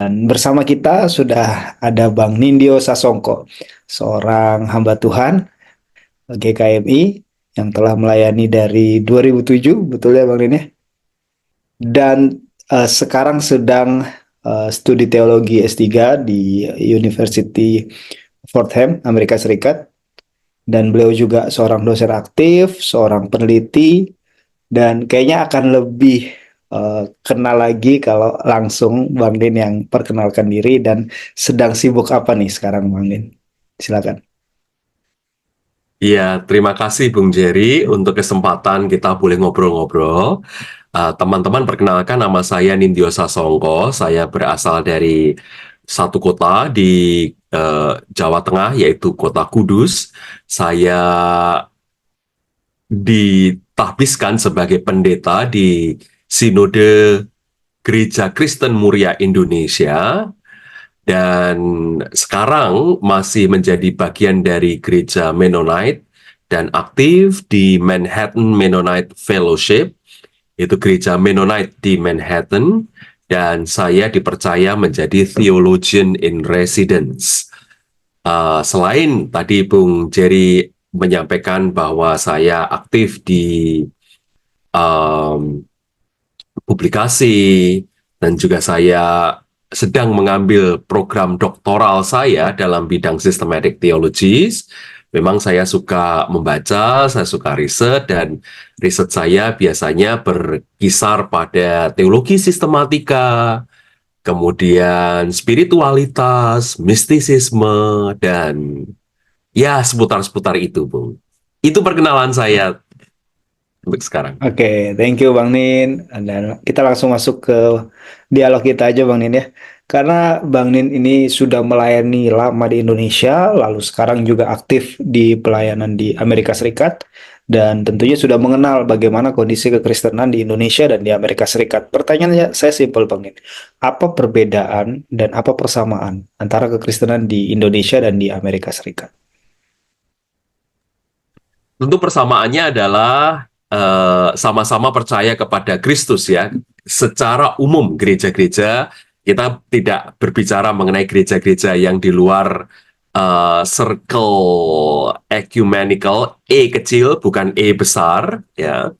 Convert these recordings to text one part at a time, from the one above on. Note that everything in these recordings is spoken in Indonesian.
Dan bersama kita sudah ada Bang Nindyo Sasongko, seorang hamba Tuhan GKMI yang telah melayani dari 2007, betul ya Bang Nin ya? Dan sekarang sedang studi teologi S3 di University Fordham, Amerika Serikat. Dan beliau juga seorang dosen aktif, seorang peneliti, dan kayaknya akan lebih kenal lagi kalau langsung Bang Din yang perkenalkan diri dan sedang sibuk apa nih sekarang Bang Din? Silakan. Iya, terima kasih Bung Jerry untuk kesempatan kita boleh ngobrol-ngobrol. Teman-teman, perkenalkan nama saya Nindyo Sasongko. Saya berasal dari satu kota di Jawa Tengah, yaitu Kota Kudus. Saya ditahbiskan sebagai pendeta di Sinode Gereja Kristen Muria Indonesia. Dan sekarang masih menjadi bagian dari gereja Mennonite dan aktif di Manhattan Mennonite Fellowship, itu gereja Mennonite di Manhattan, dan saya dipercaya menjadi theologian in residence. Selain tadi Bung Jerry menyampaikan bahwa saya aktif di um, publikasi, dan juga saya sedang mengambil program doktoral saya dalam bidang systematic theologies. Memang saya suka membaca, saya suka riset, dan riset saya biasanya berkisar pada teologi sistematika, kemudian spiritualitas, mistisisme, dan ya seputar-seputar itu, Bung. Itu perkenalan saya untuk sekarang. Oke, thank you Bang Nin. Dan kita langsung masuk ke dialog kita aja Bang Nin ya. Karena Bang Nin ini sudah melayani lama di Indonesia, lalu sekarang juga aktif di pelayanan di Amerika Serikat, dan tentunya sudah mengenal bagaimana kondisi kekristenan di Indonesia dan di Amerika Serikat. Pertanyaannya saya simpel Bang Nin. Apa perbedaan dan apa persamaan antara kekristenan di Indonesia dan di Amerika Serikat? Tentu persamaannya adalah sama-sama percaya kepada Kristus ya. Secara umum gereja-gereja, kita tidak berbicara mengenai gereja-gereja yang di luar circle ecumenical, E kecil bukan E besar ya.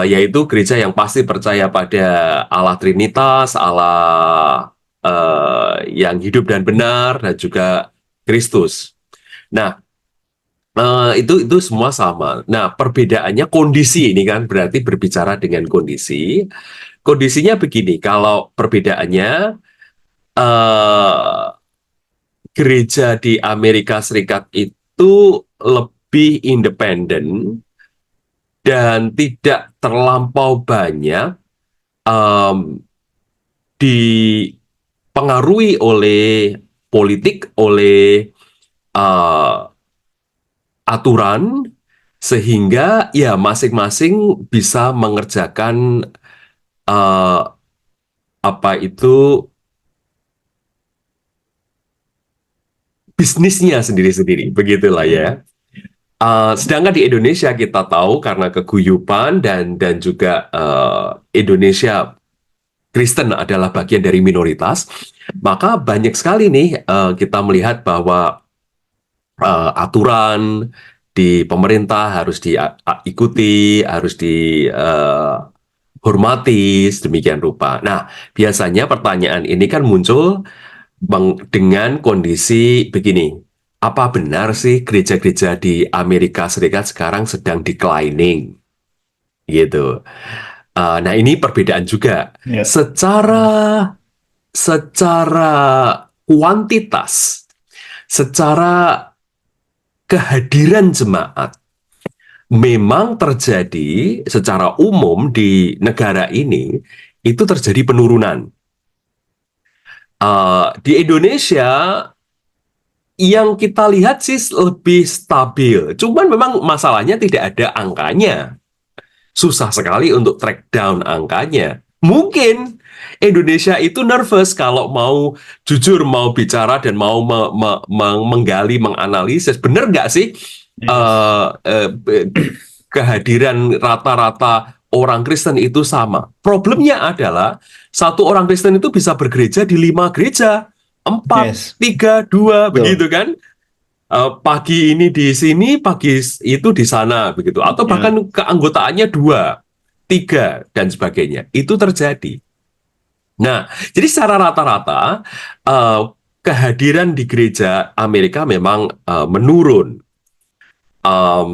Yaitu gereja yang pasti percaya pada Allah Trinitas, Allah yang hidup dan benar, dan juga Kristus. Nah, itu semua sama. Nah, perbedaannya kondisi ini kan berarti berbicara dengan kondisi. Kondisinya begini, kalau perbedaannya eh, gereja di Amerika Serikat itu lebih independen dan tidak terlampau banyak em, dipengaruhi oleh politik, oleh eh, aturan, sehingga ya masing-masing bisa mengerjakan eh, apa itu bisnisnya sendiri-sendiri, begitulah ya. Sedangkan di Indonesia kita tahu karena keguyupan dan juga Indonesia Kristen adalah bagian dari minoritas, maka banyak sekali nih kita melihat bahwa aturan di pemerintah harus diikuti, harus dihormati sedemikian rupa. Nah, biasanya pertanyaan ini kan muncul dengan kondisi begini. Apa benar sih gereja-gereja di Amerika Serikat sekarang sedang declining? Gitu. Nah, ini perbedaan juga. Ya. Secara kuantitas, secara kehadiran jemaat, memang terjadi secara umum di negara ini, itu terjadi penurunan. Di Indonesia, yang kita lihat sih lebih stabil. Cuman memang masalahnya tidak ada angkanya. Susah sekali untuk track down angkanya. Mungkin Indonesia itu nervous kalau mau jujur, mau bicara dan mau menggali, menganalisis. Benar nggak sih Yes. kehadiran rata-rata orang Kristen itu sama. Problemnya adalah satu orang Kristen itu bisa bergereja di 5 gereja, 4, Yes, 3, 2, betul. begitu kan? Pagi ini di sini, pagi itu di sana, begitu. Atau Ya, bahkan keanggotaannya 2, 3, dan sebagainya. Itu terjadi. Nah, jadi secara rata-rata eh, kehadiran di gereja Amerika memang menurun. Em,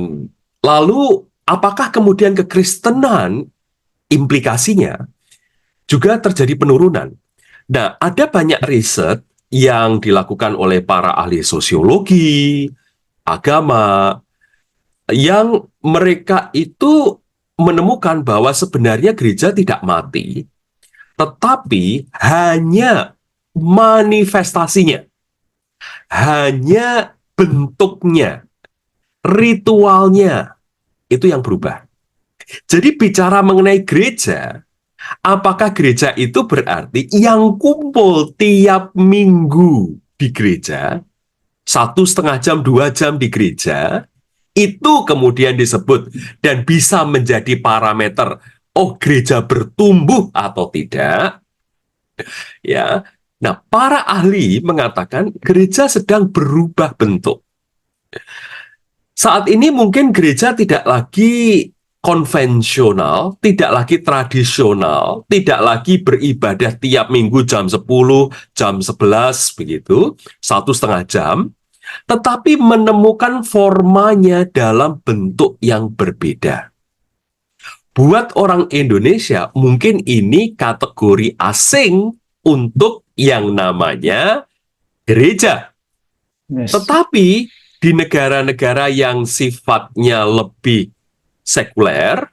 Lalu, apakah kemudian kekristenan implikasinya juga terjadi penurunan? Nah, ada banyak riset yang dilakukan oleh para ahli sosiologi, agama, yang mereka itu menemukan bahwa sebenarnya gereja tidak mati, tetapi hanya manifestasinya, hanya bentuknya, ritualnya, itu yang berubah. Jadi bicara mengenai gereja, apakah gereja itu berarti yang kumpul tiap minggu di gereja, 1,5 jam, 2 jam di gereja, itu kemudian disebut dan bisa menjadi parameter, oh gereja bertumbuh atau tidak, ya. Nah, para ahli mengatakan gereja sedang berubah bentuk. Saat ini mungkin gereja tidak lagi konvensional, tidak lagi tradisional, tidak lagi beribadah tiap minggu jam 10, jam 11, begitu, 1,5 jam, tetapi menemukan formanya dalam bentuk yang berbeda. Buat orang Indonesia, mungkin ini kategori asing untuk yang namanya gereja. yes, Tetapi di negara-negara yang sifatnya lebih sekuler,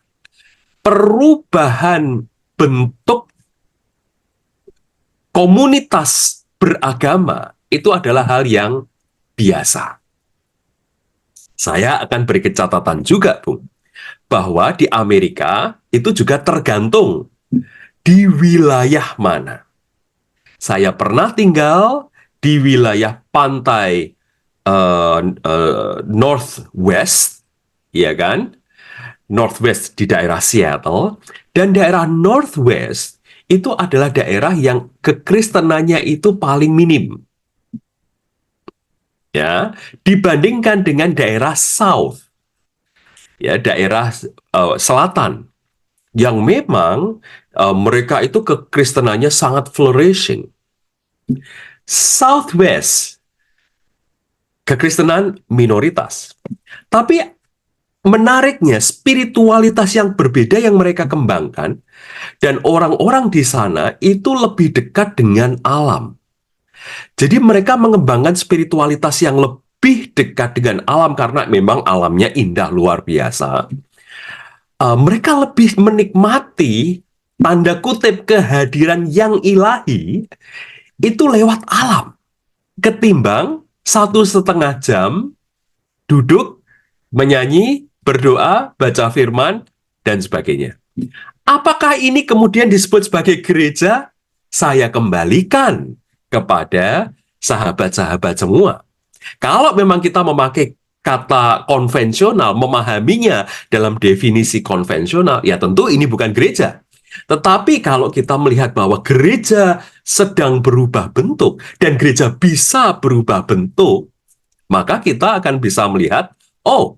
perubahan bentuk komunitas beragama itu adalah hal yang biasa. Saya akan beri catatan juga, Bung, bahwa di Amerika itu juga tergantung di wilayah mana. Saya pernah tinggal di wilayah pantai Northwest, ya kan? Northwest di daerah Seattle, dan daerah Northwest itu adalah daerah yang kekristenannya itu paling minim, ya, dibandingkan dengan daerah South, ya, daerah selatan, yang memang mereka itu kekristenannya sangat flourishing. Southwest, kekristenan minoritas. Tapi menariknya, spiritualitas yang berbeda yang mereka kembangkan, dan orang-orang di sana itu lebih dekat dengan alam. Jadi mereka mengembangkan spiritualitas yang lebih dekat dengan alam karena memang alamnya indah luar biasa. Mereka lebih menikmati tanda kutip kehadiran yang ilahi itu lewat alam ketimbang 1,5 jam duduk, menyanyi, berdoa, baca firman, dan sebagainya. Apakah ini kemudian disebut sebagai gereja? Saya kembalikan kepada sahabat-sahabat semua. Kalau memang kita memakai kata konvensional, memahaminya dalam definisi konvensional, ya tentu ini bukan gereja. Tetapi kalau kita melihat bahwa gereja sedang berubah bentuk dan gereja bisa berubah bentuk, maka kita akan bisa melihat, oh,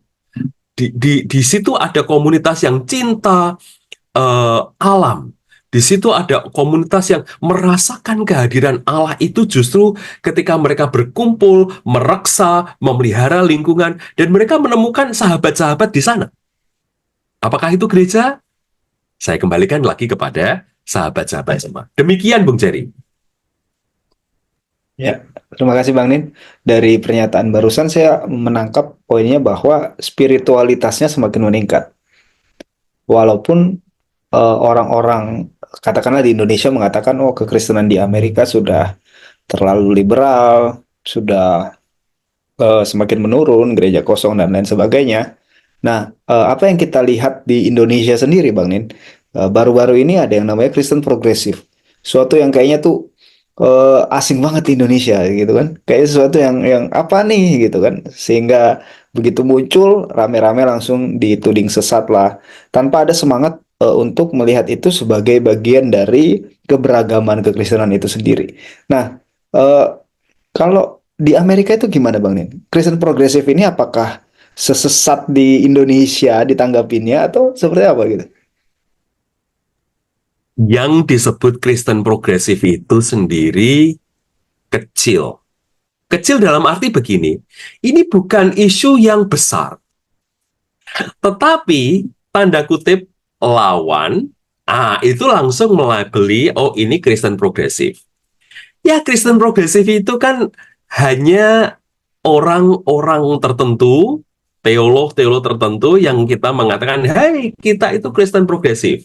di situ ada komunitas yang cinta alam. Di situ ada komunitas yang merasakan kehadiran Allah itu justru ketika mereka berkumpul, mereksa, memelihara lingkungan, dan mereka menemukan sahabat-sahabat di sana. Apakah itu gereja? Saya kembalikan lagi kepada sahabat-sahabat semua. Demikian, Bung Jerry. ya. Terima kasih Bang Nin. Dari pernyataan barusan saya menangkap poinnya bahwa spiritualitasnya semakin meningkat. Walaupun orang-orang katakanlah di Indonesia mengatakan oh kekristenan di Amerika sudah terlalu liberal, sudah semakin menurun, gereja kosong dan lain sebagainya. Nah, apa yang kita lihat di Indonesia sendiri, Bang Nin, baru-baru ini ada yang namanya Kristen progresif, suatu yang kayaknya tuh asing banget di Indonesia, gitu kan? Kayak sesuatu yang apa nih, gitu kan? Sehingga begitu muncul, rame-rame langsung dituding sesat lah, tanpa ada semangat untuk melihat itu sebagai bagian dari keberagaman kekristenan itu sendiri. Nah, eh, kalau di Amerika itu gimana Bang Nin? Kristen progresif ini apakah sesesat di Indonesia ditanggapinnya atau seperti apa gitu? Yang disebut Kristen progresif itu sendiri kecil. Kecil dalam arti begini, ini bukan isu yang besar, tetapi tanda kutip lawan, itu langsung melabeli, oh ini Kristen progresif. Ya, Kristen progresif itu kan hanya orang-orang tertentu, teolog-teolog tertentu yang kita mengatakan, hey, kita itu Kristen progresif.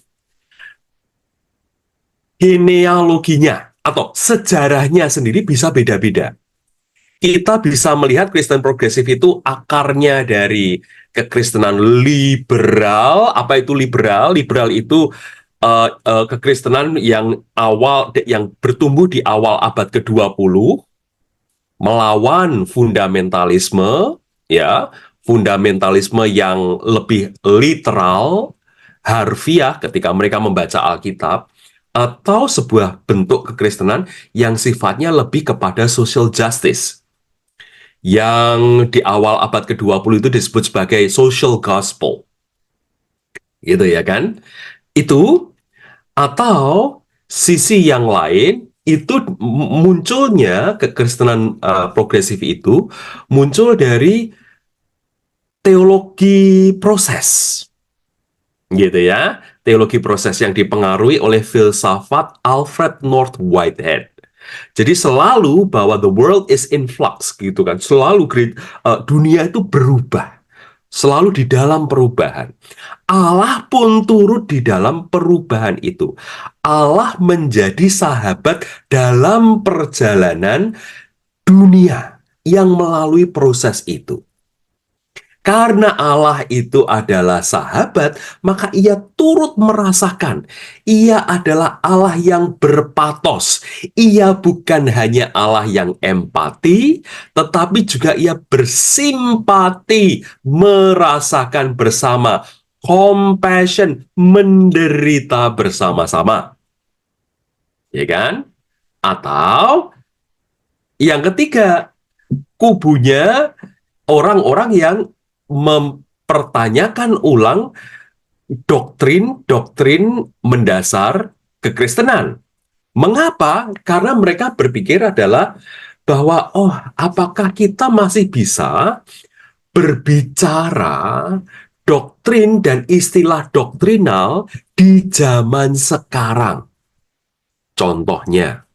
Genealoginya atau sejarahnya sendiri bisa beda-beda. Kita bisa melihat Kristen progresif itu akarnya dari kekristenan liberal. Apa itu liberal? Liberal itu kekristenan yang yang bertumbuh di awal abad ke-20 melawan fundamentalisme, ya, fundamentalisme yang lebih literal, harfiah ketika mereka membaca Alkitab, atau sebuah bentuk kekristenan yang sifatnya lebih kepada social justice, yang di awal abad ke-20 itu disebut sebagai social gospel. Gitu ya kan? Itu, atau sisi yang lain, itu munculnya kekristenan progresif itu muncul dari teologi proses. Gitu ya. Teologi proses yang dipengaruhi oleh filsafat Alfred North Whitehead. Jadi selalu bahwa the world is in flux gitu kan. Selalu dunia itu berubah. Selalu di dalam perubahan. Allah pun turut di dalam perubahan itu. Allah menjadi sahabat dalam perjalanan dunia yang melalui proses itu. Karena Allah itu adalah sahabat, maka ia turut merasakan. Ia adalah Allah yang berpatos. Ia bukan hanya Allah yang empati, tetapi juga ia bersimpati, merasakan bersama, compassion, menderita bersama-sama. Ya kan? Atau yang ketiga, kubunya orang-orang yang mempertanyakan ulang doktrin-doktrin mendasar kekristenan. Mengapa? Karena mereka berpikir adalah bahwa, oh, apakah kita masih bisa berbicara doktrin dan istilah doktrinal di zaman sekarang? Contohnya,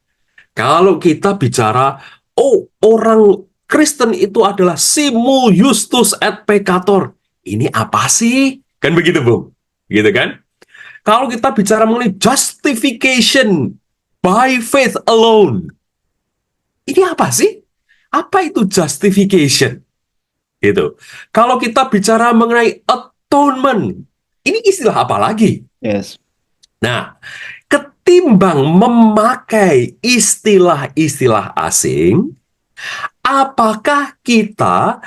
kalau kita bicara, oh, orang Kristen itu adalah simul justus et peccator. Ini apa sih? Kan begitu, Bung? Gitu kan? Kalau kita bicara mengenai justification by faith alone, ini apa sih? Apa itu justification? Gitu. Kalau kita bicara mengenai atonement, ini istilah apa lagi? Yes. Nah, ketimbang memakai istilah-istilah asing, apakah kita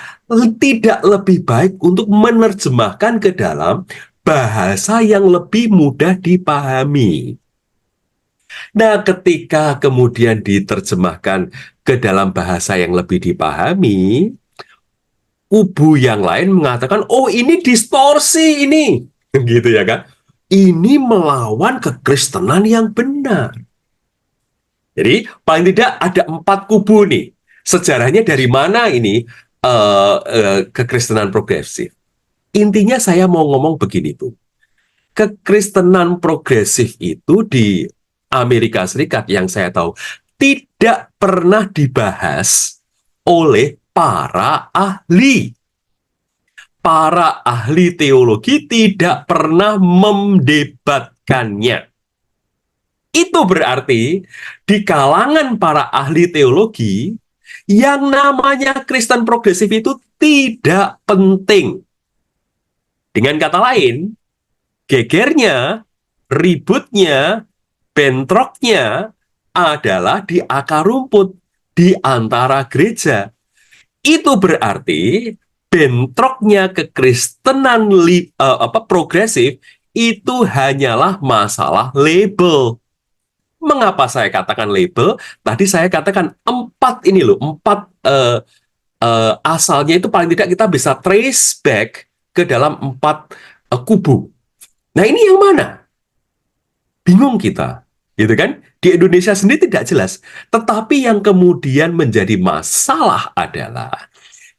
tidak lebih baik untuk menerjemahkan ke dalam bahasa yang lebih mudah dipahami? Nah, ketika kemudian diterjemahkan ke dalam bahasa yang lebih dipahami, kubu yang lain mengatakan, oh ini distorsi ini. Gitu ya kan? Ini melawan kekristenan yang benar. Jadi paling tidak ada 4 kubu nih. Sejarahnya dari mana ini kekristenan progresif? Intinya saya mau ngomong begini tuh. Kekristenan progresif itu di Amerika Serikat yang saya tahu tidak pernah dibahas oleh para ahli. Para ahli teologi tidak pernah mendebatkannya. Itu berarti di kalangan para ahli teologi yang namanya Kristen progresif itu tidak penting. Dengan kata lain, gegernya, ributnya, bentroknya adalah di akar rumput di antara gereja. Itu berarti bentroknya kekristenan progresif itu hanyalah masalah label. Mengapa saya katakan label? Tadi saya katakan empat ini loh, empat asalnya itu paling tidak kita bisa trace back ke dalam empat kubu. Nah ini yang mana? Bingung kita, gitu kan? Di Indonesia sendiri tidak jelas. Tetapi yang kemudian menjadi masalah adalah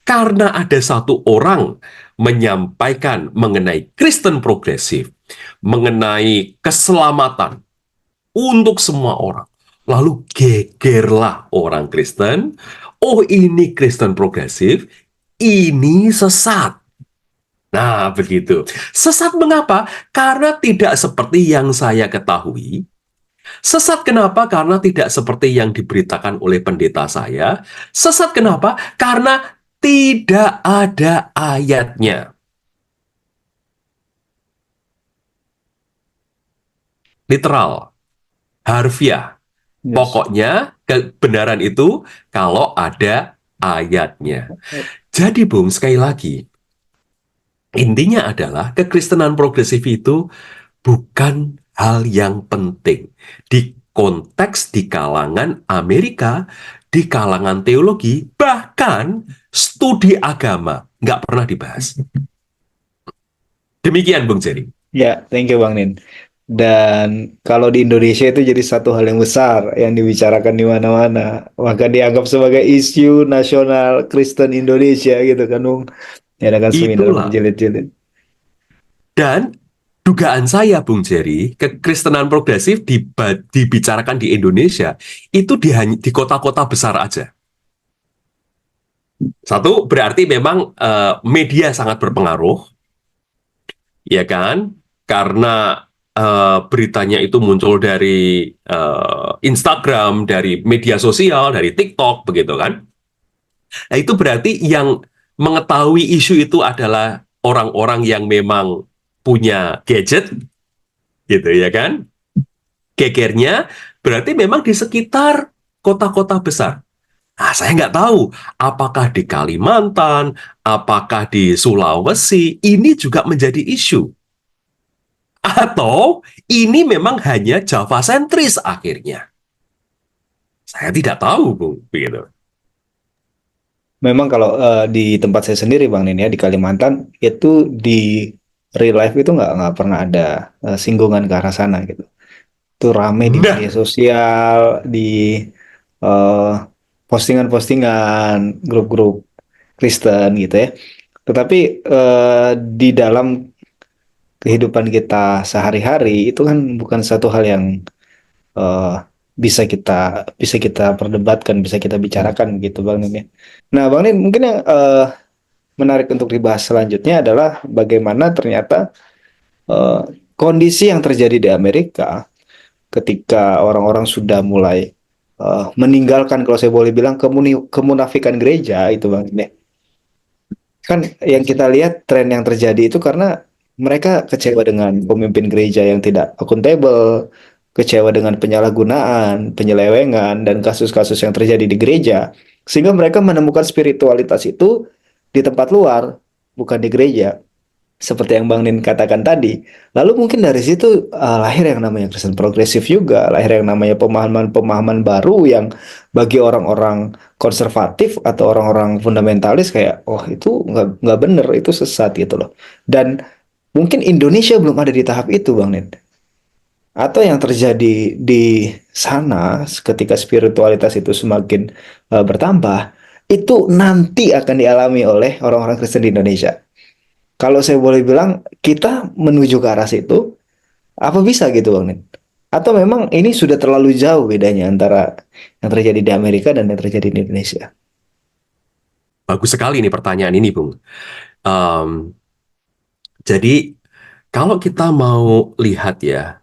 karena ada satu orang menyampaikan mengenai Kristen progresif, mengenai keselamatan untuk semua orang. Lalu gegerlah orang Kristen, oh ini Kristen progresif, ini sesat. Nah, begitu. Sesat mengapa? Karena tidak seperti yang saya ketahui. Sesat kenapa? Karena tidak seperti yang diberitakan oleh pendeta saya. Sesat kenapa? Karena tidak ada ayatnya. Literal, harfiah. Yes. Pokoknya kebenaran itu kalau ada ayatnya. Jadi, Bung, sekali lagi, intinya adalah kekristenan progresif itu bukan hal yang penting. Di konteks di kalangan Amerika, di kalangan teologi, bahkan studi agama, nggak pernah dibahas. Demikian, Bung Jerry. Ya, thank you Bang Nin. Dan kalau di Indonesia itu jadi satu hal yang besar yang dibicarakan di mana-mana. Maka dianggap sebagai isu nasional Kristen Indonesia gitu kan, Bung. Ya, ada kan seminar Itulah. berjilid-jilid. Dan dugaan saya, Bung Jerry, kekristenan progresif dibicarakan di Indonesia itu di kota-kota besar aja. Satu, berarti memang media sangat berpengaruh, ya kan? Karena beritanya itu muncul dari Instagram, dari media sosial, dari TikTok, begitu kan? Nah, itu berarti yang mengetahui isu itu adalah orang-orang yang memang punya gadget, gitu ya kan? Gegernya berarti memang di sekitar kota-kota besar. Nah, saya nggak tahu apakah di Kalimantan, apakah di Sulawesi, ini juga menjadi isu. Atau ini memang hanya Jawa sentris akhirnya. Saya tidak tahu, Bung. Begitu. Memang kalau di tempat saya sendiri Bang Nin ya, di Kalimantan itu di real life itu nggak pernah ada singgungan ke arah sana gitu. Itu rame di media Nah, sosial, di eh, postingan-postingan grup-grup Kristen gitu ya. Tetapi di dalam kehidupan kita sehari-hari itu kan bukan satu hal yang eh, bisa kita perdebatkan, bisa kita bicarakan gitu Bang Nin ya. Nah, Bang Nin mungkin yang menarik untuk dibahas selanjutnya adalah bagaimana ternyata eh, kondisi yang terjadi di Amerika ketika orang-orang sudah mulai meninggalkan, kalau saya boleh bilang, kemunafikan gereja itu Bang Nin ya. Kan yang kita lihat tren yang terjadi itu karena mereka kecewa dengan pemimpin gereja yang tidak akuntabel, kecewa dengan penyalahgunaan, penyelewengan, dan kasus-kasus yang terjadi di gereja, sehingga mereka menemukan spiritualitas itu di tempat luar, bukan di gereja. Seperti yang Bang Nin katakan tadi. Lalu mungkin dari situ lahir yang namanya Kristen progresif juga, lahir yang namanya pemahaman-pemahaman baru yang bagi orang-orang konservatif atau orang-orang fundamentalis kayak, oh itu nggak bener, itu sesat gitu loh. Dan mungkin Indonesia belum ada di tahap itu, Bang Nin. Atau yang terjadi di sana ketika spiritualitas itu semakin bertambah, itu nanti akan dialami oleh orang-orang Kristen di Indonesia. Kalau saya boleh bilang, kita menuju ke arah situ, apa bisa gitu Bang Nin? Atau memang ini sudah terlalu jauh bedanya antara yang terjadi di Amerika dan yang terjadi di Indonesia? bagus sekali nih pertanyaan ini, Bung. Um, jadi, kalau kita mau lihat ya,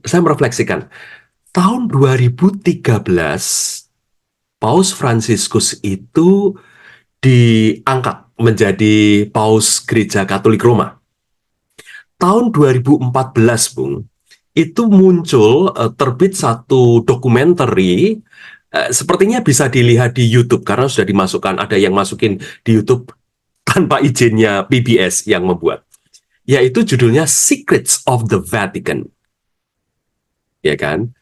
saya merefleksikan, tahun 2013, Paus Fransiskus itu diangkat menjadi Paus Gereja Katolik Roma. Tahun 2014, Bung, itu muncul terbit satu dokumenter, sepertinya bisa dilihat di YouTube karena sudah dimasukkan, ada yang masukin di YouTube tanpa izinnya PBS yang membuat. yaitu judulnya Secrets of the Vatican. Ya kan?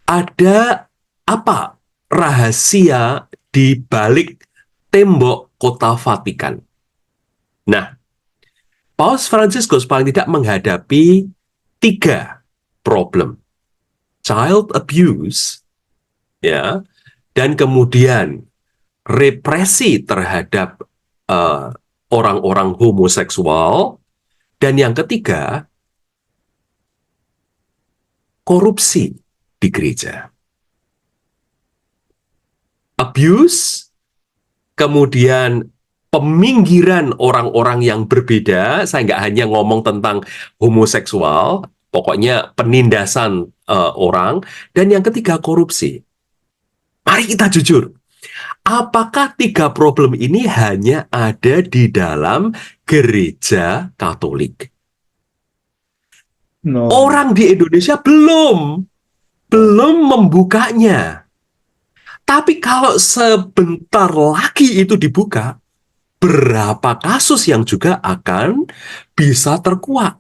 Ada apa rahasia di balik tembok kota Vatikan? Nah, Paus Fransiskus paling tidak menghadapi 3 problem. Child abuse, ya, dan kemudian represi terhadap orang-orang homoseksual, dan yang ketiga, korupsi di gereja. Abuse, kemudian peminggiran orang-orang yang berbeda. Saya nggak hanya ngomong tentang homoseksual, pokoknya penindasan orang. Dan yang ketiga, korupsi. Mari kita jujur, apakah 3 problem ini hanya ada di dalam gereja Katolik? No. Orang di Indonesia belum membukanya. Tapi kalau sebentar lagi itu dibuka, berapa kasus yang juga akan bisa terkuak?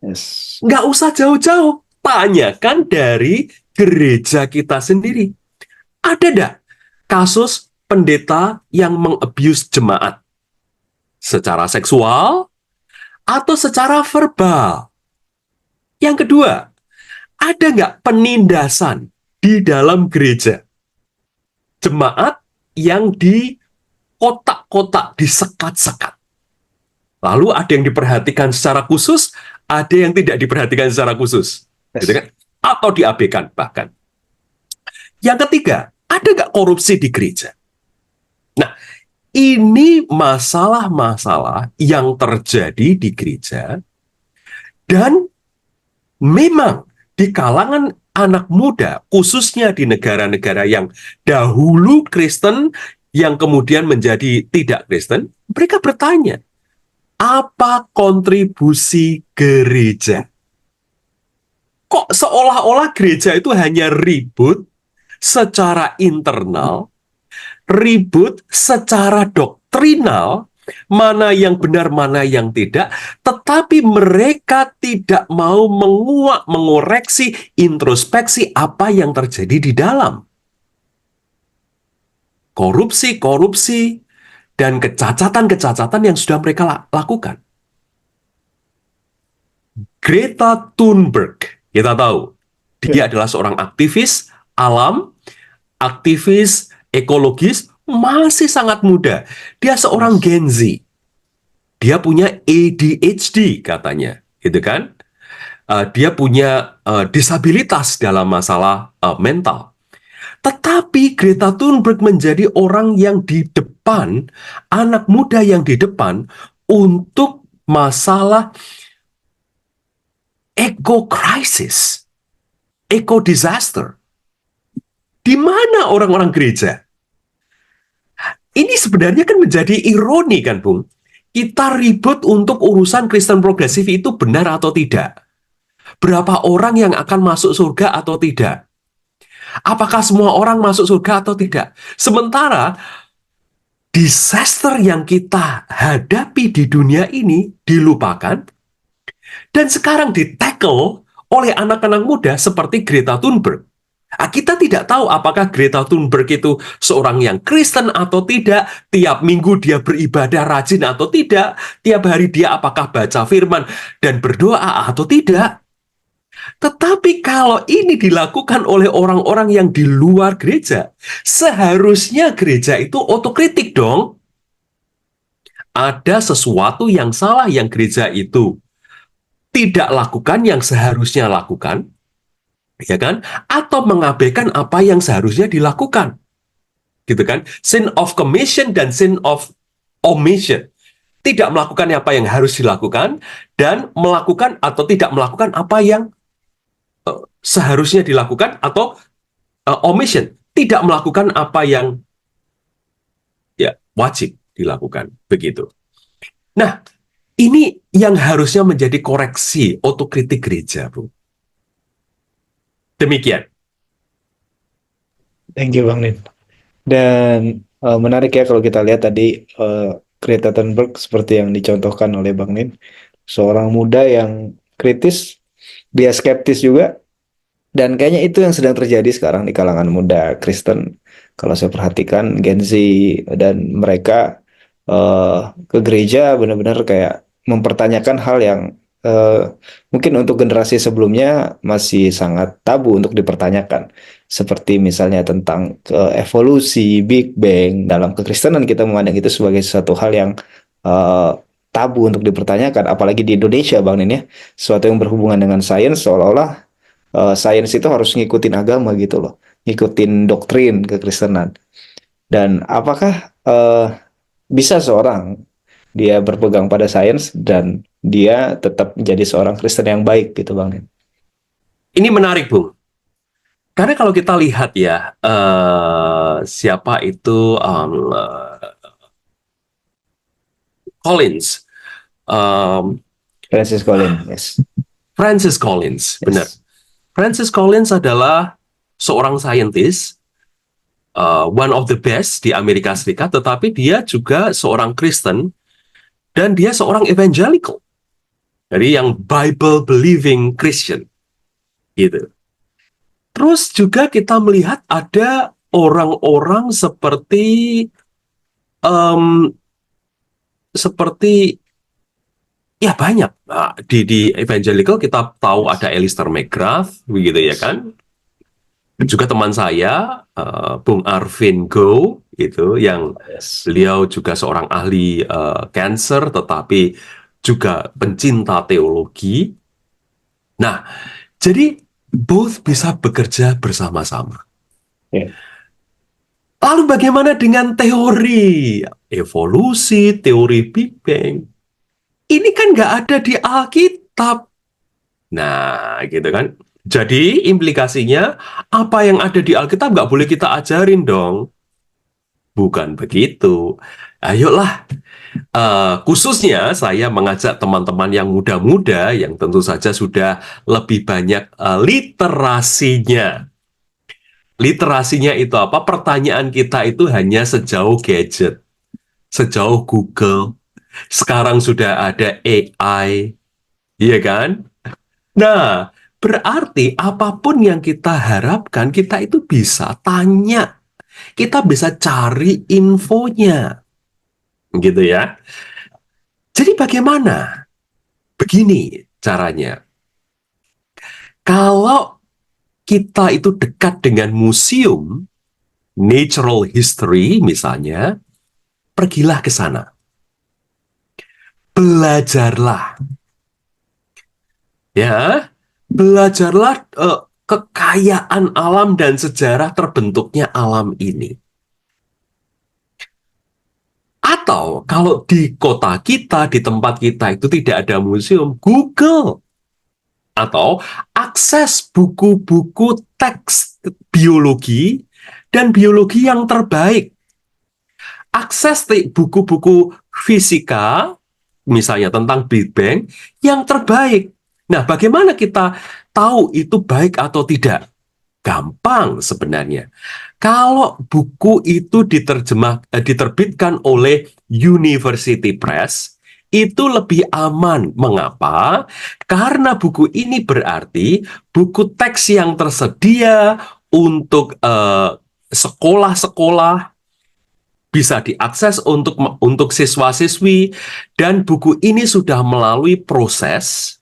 Yes. Nggak usah jauh-jauh, tanyakan dari gereja kita sendiri. Ada nggak kasus pendeta yang mengabuse jemaat? Secara seksual atau secara verbal? Yang kedua, ada nggak penindasan di dalam gereja? Jemaat yang di kotak-kotak disekat-sekat. Lalu ada yang diperhatikan secara khusus, ada yang tidak diperhatikan secara khusus. Gitu Yes. kan? Atau diabaikan bahkan. Yang ketiga, ada nggak korupsi di gereja? Nah, ini masalah-masalah yang terjadi di gereja, dan memang di kalangan anak muda, khususnya di negara-negara yang dahulu Kristen, yang kemudian menjadi tidak Kristen, mereka bertanya, apa kontribusi gereja? Kok seolah-olah gereja itu hanya ribut secara internal, ribut secara doktrinal, mana yang benar, mana yang tidak, tetapi mereka tidak mau menguak, mengoreksi, introspeksi apa yang terjadi di dalam. Korupsi-korupsi dan kecacatan-kecacatan yang sudah mereka lakukan. Greta Thunberg, kita tahu, dia adalah seorang aktivis alam, aktivis ekologis, masih sangat muda. Dia seorang Yes. Gen Z. Dia punya ADHD katanya, gitu kan? Dia punya disabilitas dalam masalah mental. Tetapi Greta Thunberg menjadi orang yang di depan, anak muda yang di depan untuk masalah eco crisis, eco disaster. Di mana orang-orang gereja? Ini sebenarnya kan menjadi ironi kan, Bung? Kita ribut untuk urusan Kristen progresif itu benar atau tidak? Berapa orang yang akan masuk surga atau tidak? Apakah semua orang masuk surga atau tidak? Sementara disaster yang kita hadapi di dunia ini dilupakan dan sekarang ditackle oleh anak-anak muda seperti Greta Thunberg. Kita tidak tahu apakah Greta Thunberg itu seorang yang Kristen atau tidak, tiap minggu dia beribadah rajin atau tidak, tiap hari dia apakah baca firman dan berdoa atau tidak. Tetapi kalau ini dilakukan oleh orang-orang yang di luar gereja, seharusnya gereja itu otokritik dong. Ada sesuatu yang salah yang gereja itu tidak lakukan yang seharusnya lakukan, ya kan? Atau mengabaikan apa yang seharusnya dilakukan, gitu kan? Sin of commission dan sin of omission. Tidak melakukan apa yang harus dilakukan dan melakukan atau tidak melakukan apa yang seharusnya dilakukan, atau omission, tidak melakukan apa yang ya wajib dilakukan, begitu. Nah, ini yang harusnya menjadi koreksi otokritik gereja, Bu. Demikian. Thank you Bang Nin. Dan menarik ya kalau kita lihat tadi Greta Thunberg seperti yang dicontohkan oleh Bang Nin. seorang muda yang kritis, dia skeptis juga, dan kayaknya itu yang sedang terjadi sekarang di kalangan muda Kristen. Kalau saya perhatikan Gen Z dan mereka ke gereja benar-benar kayak mempertanyakan hal yang eh, mungkin untuk generasi sebelumnya masih sangat tabu untuk dipertanyakan. Seperti misalnya tentang evolusi, Big Bang. Dalam kekristenan kita memandang itu sebagai satu hal yang eh, tabu untuk dipertanyakan, apalagi di Indonesia, Bang Nin ya. Sesuatu yang berhubungan dengan sains seolah-olah sains itu harus ngikutin agama gitu loh, ngikutin doktrin kekristenan. Dan apakah bisa seorang dia berpegang pada sains dan dia tetap menjadi seorang Kristen yang baik gitu Bang Nin? Ini menarik, Bung. Karena kalau kita lihat ya, siapa itu Collins, um, Francis Collins, yes, Francis Collins, benar. yes, Francis Collins adalah seorang saintis, one of the best di Amerika Serikat, tetapi dia juga seorang Kristen dan dia seorang evangelical, jadi yang Bible believing Christian, gitu. Terus juga kita melihat ada orang-orang em, seperti ya banyak. Nah, di evangelical kita tahu ada Alistair McGrath, begitu ya yes, kan? Juga teman saya, Bung Arvin Go, itu yang yes, beliau juga seorang ahli cancer, tetapi juga pencinta teologi. Nah, jadi both bisa bekerja bersama-sama. yeah. Lalu bagaimana dengan teori evolusi, teori Big Bang? Ini kan nggak ada di Alkitab. Nah, gitu kan. Jadi implikasinya apa yang ada di Alkitab nggak boleh kita ajarin dong. Bukan begitu. Ayolah, khususnya saya mengajak teman-teman yang muda-muda yang tentu saja sudah lebih banyak literasinya. Literasinya itu apa? Pertanyaan kita itu hanya sejauh gadget, sejauh Google. Sekarang sudah ada AI, iya kan? Nah, berarti apapun yang kita harapkan, kita itu bisa tanya. Kita bisa cari infonya. Gitu ya. Jadi bagaimana? Begini caranya. Kalau kita itu dekat dengan museum, natural history misalnya, pergilah ke sana. Belajarlah. Ya, belajarlah kekayaan alam dan sejarah terbentuknya alam ini. Atau kalau di kota kita, di tempat kita itu tidak ada museum, Google. Atau akses buku-buku teks biologi dan biologi yang terbaik. Akses buku-buku fisika, misalnya tentang Big Bang, yang terbaik. Nah, bagaimana kita tahu itu baik atau tidak? Gampang sebenarnya. Kalau buku itu diterbitkan oleh University Press, itu lebih aman. Mengapa? Karena buku ini berarti buku teks yang tersedia untuk sekolah-sekolah, bisa diakses untuk siswa-siswi, dan buku ini sudah melalui proses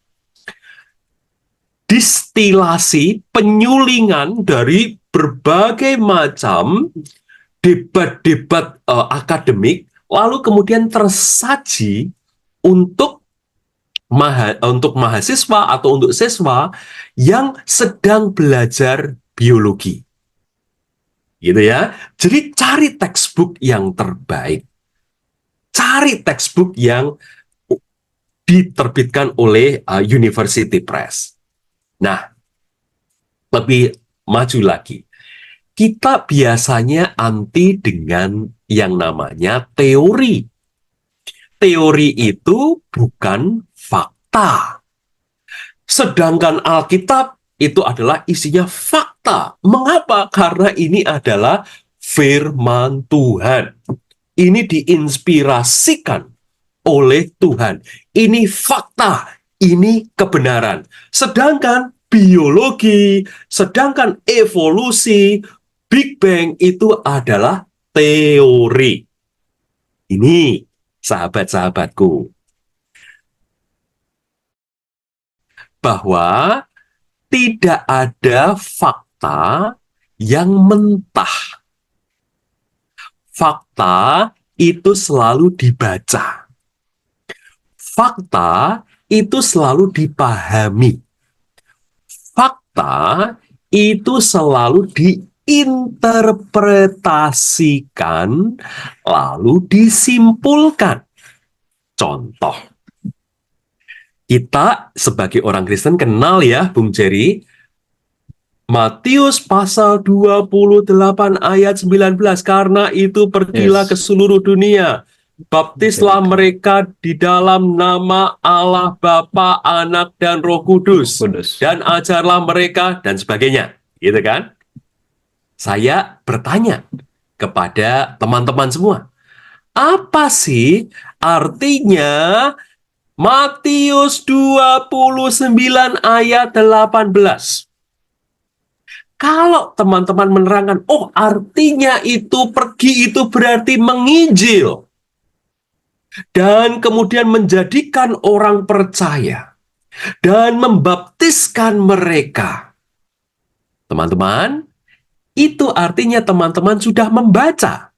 distilasi, penyulingan dari berbagai macam debat-debat akademik, lalu kemudian tersaji untuk untuk mahasiswa atau untuk siswa yang sedang belajar biologi. Gitu ya. Jadi cari textbook yang terbaik. Cari textbook yang diterbitkan oleh University Press. Nah, lebih maju lagi. Kita biasanya anti dengan yang namanya teori. Teori itu bukan fakta. Sedangkan Alkitab itu adalah isinya fakta. Mengapa? Karena ini adalah firman Tuhan. Ini diinspirasikan oleh Tuhan. ini fakta, ini kebenaran. Sedangkan biologi, sedangkan evolusi, Big Bang itu adalah teori. Ini sahabat-sahabatku, bahwa tidak ada fakta yang mentah. Fakta itu selalu dibaca. Fakta itu selalu dipahami. Fakta itu selalu diinterpretasikan, lalu disimpulkan. Contoh, kita sebagai orang Kristen kenal ya, Bung Jerry, Matius pasal 28 ayat 19, karena itu pergilah ke seluruh dunia, baptislah mereka di dalam nama Allah Bapa, Anak, dan Roh Kudus, dan ajarlah mereka, dan sebagainya. Gitu kan? Saya bertanya kepada teman-teman semua, apa sih artinya Matius 29 ayat 18? Kalau teman-teman menerangkan, oh artinya itu pergi itu berarti menginjil. Dan kemudian menjadikan orang percaya. Dan membaptiskan mereka. Teman-teman, itu artinya teman-teman sudah membaca.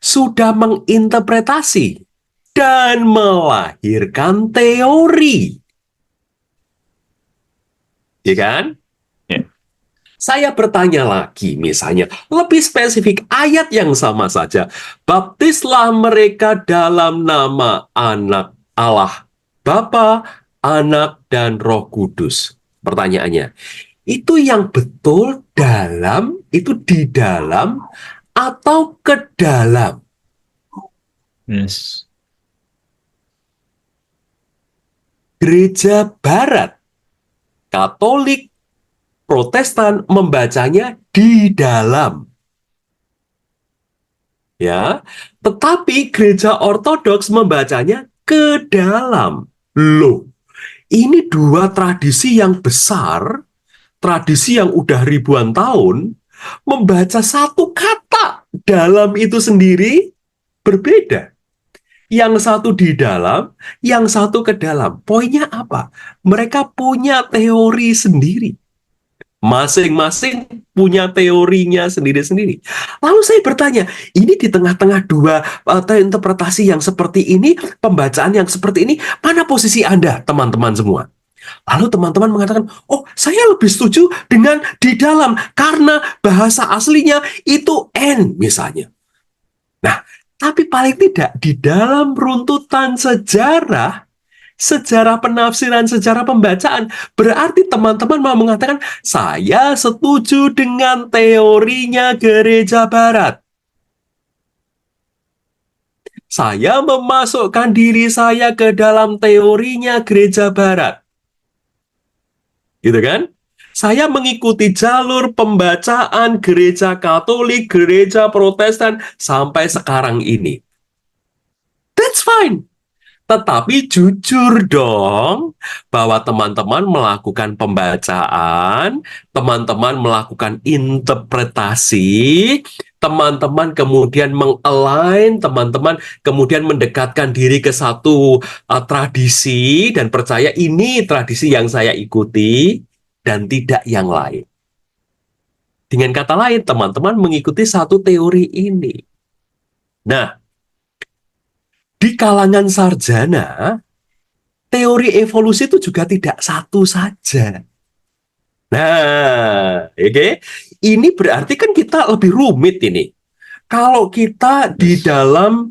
Sudah menginterpretasi. Dan melahirkan teori. Ya kan? Saya bertanya lagi, misalnya, lebih spesifik, ayat yang sama saja. Baptislah mereka dalam nama Anak Allah, Bapa, Anak, dan Roh Kudus. Pertanyaannya, itu yang betul dalam, itu di dalam, atau ke dalam? Yes. Gereja Barat, Katolik, Protestan membacanya di dalam. Ya, tetapi gereja Ortodoks membacanya ke dalam. Loh, ini dua tradisi yang besar, tradisi yang udah ribuan tahun, membaca satu kata dalam itu sendiri berbeda. Yang satu di dalam, yang satu ke dalam. Poinnya apa? Mereka punya teori sendiri. Masing-masing punya teorinya sendiri-sendiri. Lalu saya bertanya, ini di tengah-tengah dua interpretasi yang seperti ini, pembacaan yang seperti ini, mana posisi Anda, teman-teman semua? Lalu teman-teman mengatakan, oh saya lebih setuju dengan di dalam, karena bahasa aslinya itu N misalnya. Nah, tapi paling tidak di dalam runtutan sejarah, sejarah penafsiran, sejarah pembacaan, berarti teman-teman mau mengatakan, saya setuju dengan teorinya gereja Barat. Saya memasukkan diri saya ke dalam teorinya gereja Barat. Gitu kan? Saya mengikuti jalur pembacaan gereja Katolik, gereja Protestan, sampai sekarang ini. That's fine. Tetapi jujur dong bahwa teman-teman melakukan pembacaan, teman-teman melakukan interpretasi, teman-teman kemudian mengalign, teman-teman kemudian mendekatkan diri ke satu tradisi dan percaya ini tradisi yang saya ikuti dan tidak yang lain. Dengan kata lain, teman-teman mengikuti satu teori ini. Nah, di kalangan sarjana, teori evolusi itu juga tidak satu saja. Nah, oke. Ini berarti kan kita lebih rumit ini. Kalau kita di dalam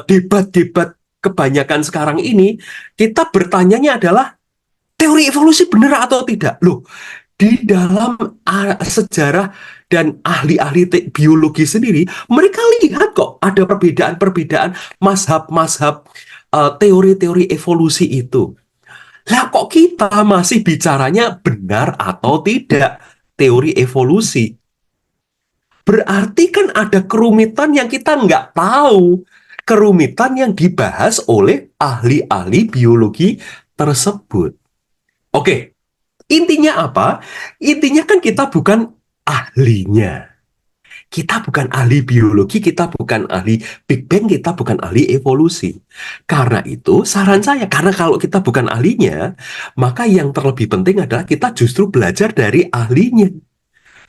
debat-debat kebanyakan sekarang ini, kita bertanyanya adalah teori evolusi benar atau tidak? Loh, di dalam sejarah dan ahli-ahli biologi sendiri, mereka lihat kok ada perbedaan-perbedaan mazhab-mazhab teori-teori evolusi itu. Lah kok kita masih bicaranya benar atau tidak teori evolusi? Berarti kan ada kerumitan yang kita nggak tahu. kerumitan yang dibahas oleh ahli-ahli biologi tersebut. Oke, intinya apa? Intinya kan kita bukan ahlinya. Kita bukan ahli biologi, kita bukan ahli Big Bang, kita bukan ahli evolusi. Karena itu, saran saya, karena kalau kita bukan ahlinya, maka yang terlebih penting adalah kita justru belajar dari ahlinya.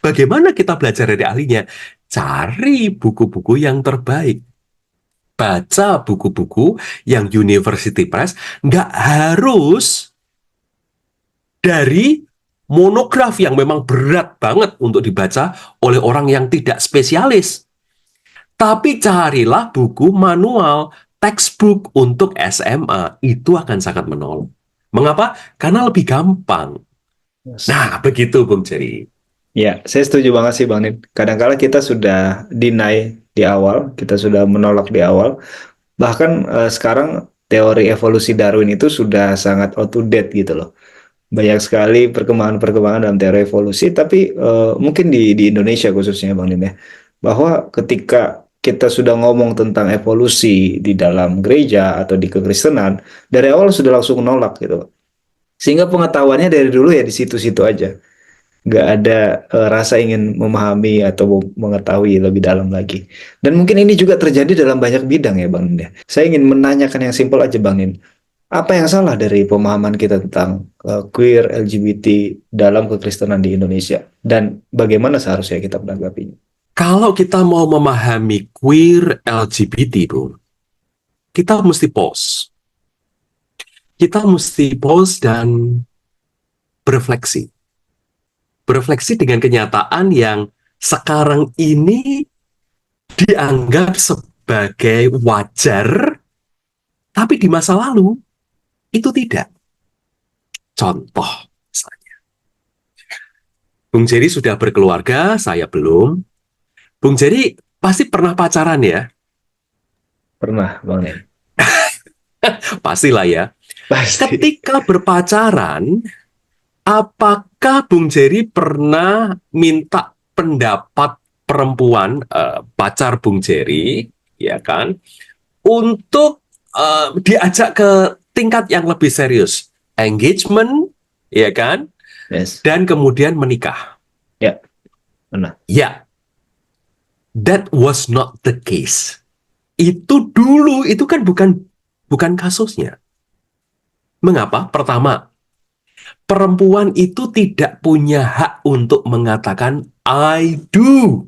Bagaimana kita belajar dari ahlinya? Cari buku-buku yang terbaik. Baca buku-buku yang University Press, nggak harus dari monograf yang memang berat banget untuk dibaca oleh orang yang tidak spesialis. Tapi carilah buku manual, textbook untuk SMA. Itu akan sangat menolong. Mengapa? Karena lebih gampang. Yes. Nah, begitu Bung Jerry. Ya, saya setuju banget sih Bang Nid. Kadang-kala kita sudah deny di awal, kita sudah menolak di awal. Bahkan sekarang teori evolusi Darwin itu sudah sangat out to date gitu loh. Banyak sekali perkembangan-perkembangan dalam teori evolusi, tapi mungkin di Indonesia khususnya Bang Nid ya, bahwa ketika kita sudah ngomong tentang evolusi di dalam gereja atau di kekristenan, dari awal sudah langsung menolak gitu. Sehingga pengetahuannya dari dulu ya di situ-situ aja. Nggak ada rasa ingin memahami atau mengetahui lebih dalam lagi. Dan mungkin ini juga terjadi dalam banyak bidang ya Bang Nin. Saya ingin menanyakan yang simpel aja Bang Nin. Apa yang salah dari pemahaman kita tentang queer, LGBT dalam kekristenan di Indonesia? Dan bagaimana seharusnya kita menanggapinya? Kalau kita mau memahami queer LGBT, Bung, kita mesti pause. Kita mesti pause dan berefleksi. Berefleksi dengan kenyataan yang sekarang ini dianggap sebagai wajar, tapi di masa lalu itu tidak. Contoh, misalnya, Bung Jerry sudah berkeluarga, saya belum. Bung Jerry pasti pernah pacaran ya? Pernah Bang Nin? Pastilah ya. Pasti. Ketika berpacaran, apakah Bung Jerry pernah minta pendapat perempuan, pacar Bung Jerry, ya kan, untuk diajak ke tingkat yang lebih serius, engagement, ya kan, Yes. dan kemudian menikah? Ya, pernah. Ya, that was not the case. Itu dulu, itu kan bukan kasusnya. Mengapa? Pertama, perempuan itu tidak punya hak untuk mengatakan I do.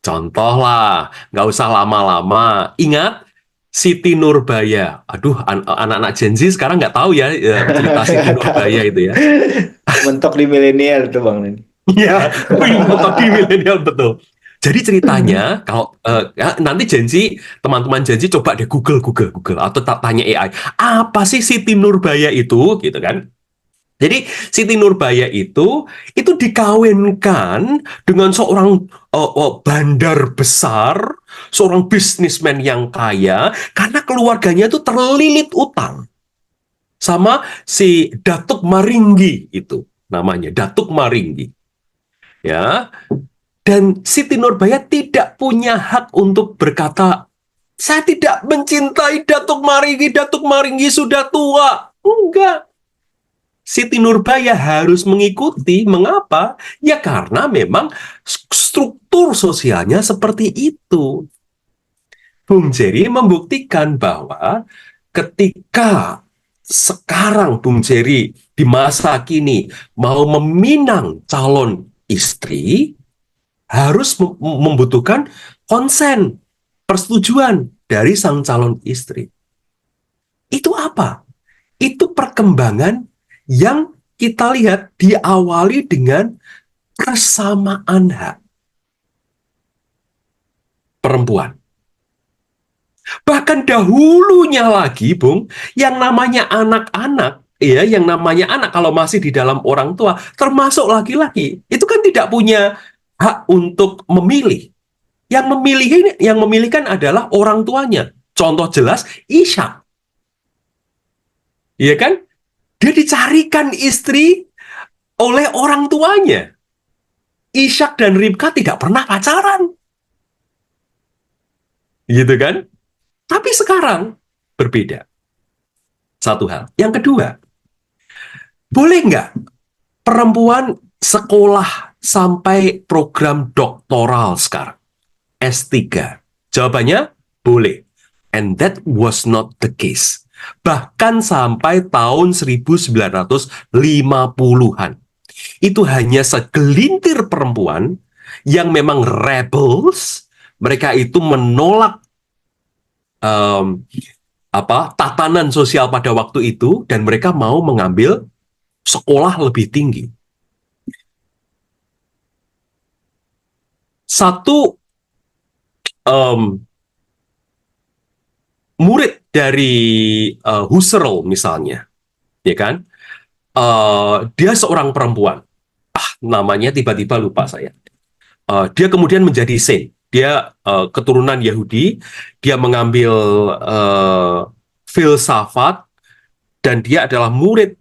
Contoh lah, nggak usah lama-lama. Ingat Siti Nurbaya. Aduh, anak-anak Gen Z sekarang nggak tahu ya, cerita Siti Nggak tahu. Nurbaya itu ya. Mentok di milenial tuh Bang Nin. Iya, wih, mentok di milenial betul. Jadi ceritanya, kalau ya, nanti Gen Z, teman-teman Gen Z coba deh Google, atau tanya AI, apa sih Siti Nurbaya itu, gitu kan? Jadi Siti Nurbaya itu dikawinkan dengan seorang bandar besar, seorang bisnismen yang kaya, karena keluarganya itu terlilit utang sama si Datuk Maringgi itu namanya, Datuk Maringgi. Ya, dan Siti Nurbaya tidak punya hak untuk berkata, saya tidak mencintai Datuk Maringgi sudah tua. Enggak. Siti Nurbaya harus mengikuti. Mengapa? Ya karena memang struktur sosialnya seperti itu. Bung Jerry membuktikan bahwa ketika sekarang Bung Jerry di masa kini mau meminang calon istri, harus membutuhkan konsen, persetujuan dari sang calon istri. Itu apa? Itu perkembangan yang kita lihat diawali dengan persamaan hak perempuan. Bahkan dahulunya lagi, Bung, yang namanya anak-anak, ya, yang namanya anak kalau masih di dalam orang tua, termasuk laki-laki, itu kan tidak punya hak untuk memilih. Yang memilihkan adalah orang tuanya. Contoh jelas, Ishak. Iya kan? Dia dicarikan istri oleh orang tuanya. Ishak dan Ribka tidak pernah pacaran. gitu kan? Tapi sekarang berbeda. Satu hal. Yang kedua, boleh nggak perempuan sekolah sampai program doktoral sekarang? S3. Jawabannya, boleh. And that was not the case. Bahkan sampai tahun 1950-an. Itu hanya segelintir perempuan yang memang rebels. Mereka itu menolak um, tatanan sosial pada waktu itu, dan mereka mau mengambil sekolah lebih tinggi. Satu murid dari Husserl misalnya, ya kan? Dia seorang perempuan. Namanya tiba-tiba lupa saya. Dia kemudian menjadi saint. Dia keturunan Yahudi. Dia mengambil filsafat, dan dia adalah murid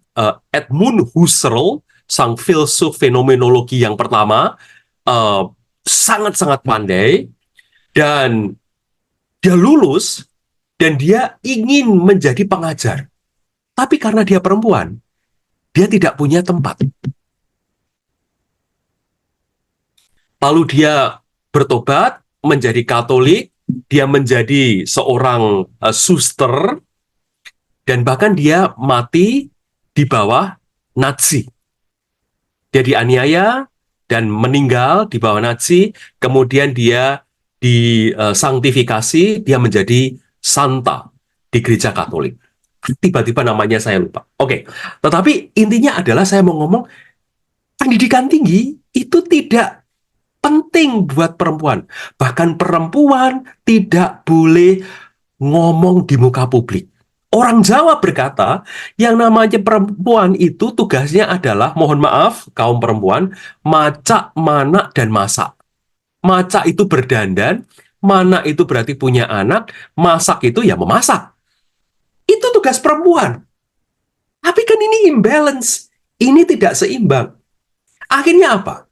Edmund Husserl, sang filsuf fenomenologi yang pertama. Sangat-sangat pandai, dan dia lulus, dan dia ingin menjadi pengajar. Tapi karena dia perempuan, dia tidak punya tempat. Lalu dia bertobat menjadi Katolik, dia menjadi seorang suster, dan bahkan dia mati di bawah Nazi. Dia dianiaya dan meninggal di bawah Nazi, kemudian dia disanktifikasi, dia menjadi santa di gereja Katolik. Tiba-tiba namanya saya lupa. Oke, tetapi intinya adalah saya mau ngomong, pendidikan tinggi itu tidak penting buat perempuan. Bahkan perempuan tidak boleh ngomong di muka publik. Orang Jawa berkata, yang namanya perempuan itu tugasnya adalah, mohon maaf, kaum perempuan, macak, manak, dan masak. Macak itu berdandan, manak itu berarti punya anak, masak itu ya memasak. Itu tugas perempuan. Tapi kan ini imbalance. Ini tidak seimbang. Akhirnya apa?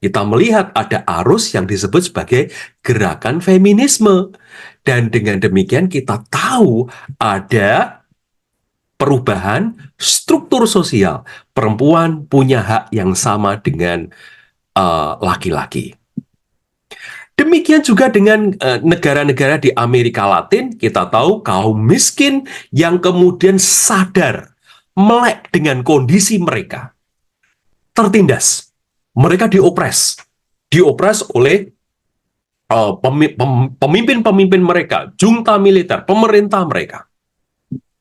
Kita melihat ada arus yang disebut sebagai gerakan feminisme. Dan dengan demikian kita tahu ada perubahan struktur sosial. Perempuan punya hak yang sama dengan laki-laki. Demikian juga dengan negara-negara di Amerika Latin, kita tahu kaum miskin yang kemudian sadar, melek dengan kondisi mereka, tertindas. Mereka diopres oleh pemimpin-pemimpin mereka, junta militer, pemerintah mereka.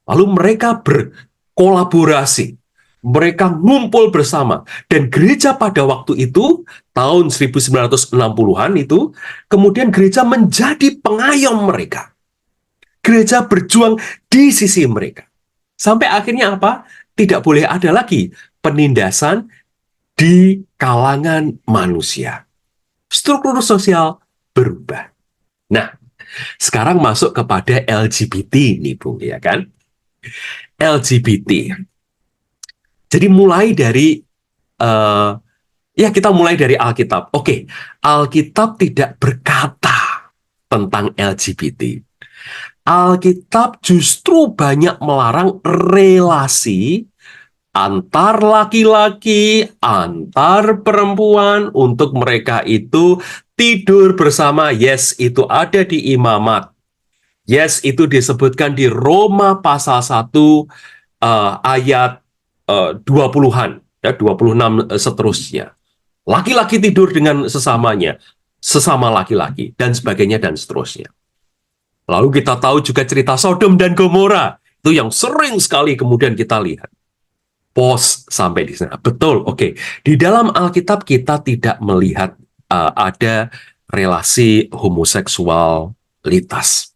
Lalu mereka berkolaborasi, mereka ngumpul bersama, dan gereja pada waktu itu, tahun 1960-an itu, kemudian gereja menjadi pengayom mereka. Gereja berjuang di sisi mereka. Sampai akhirnya apa? Tidak boleh ada lagi penindasan di kalangan manusia. Struktur sosial berubah. Nah, sekarang masuk kepada LGBT nih, Bung, ya kan? LGBT. Jadi mulai dari kita mulai dari Alkitab. Oke, Alkitab tidak berkata tentang LGBT. Alkitab justru banyak melarang relasi antar laki-laki, antar perempuan, untuk mereka itu tidur bersama. Yes, itu ada di Imamat. Yes, itu disebutkan di Roma pasal 1 ayat 20-an, ya, 26 seterusnya. Laki-laki tidur dengan sesamanya, sesama laki-laki, dan sebagainya, dan seterusnya. Lalu kita tahu juga cerita Sodom dan Gomora, itu yang sering sekali kemudian kita lihat. Pos sampai di sana. Betul, oke. Di dalam Alkitab kita tidak melihat ada relasi homoseksualitas.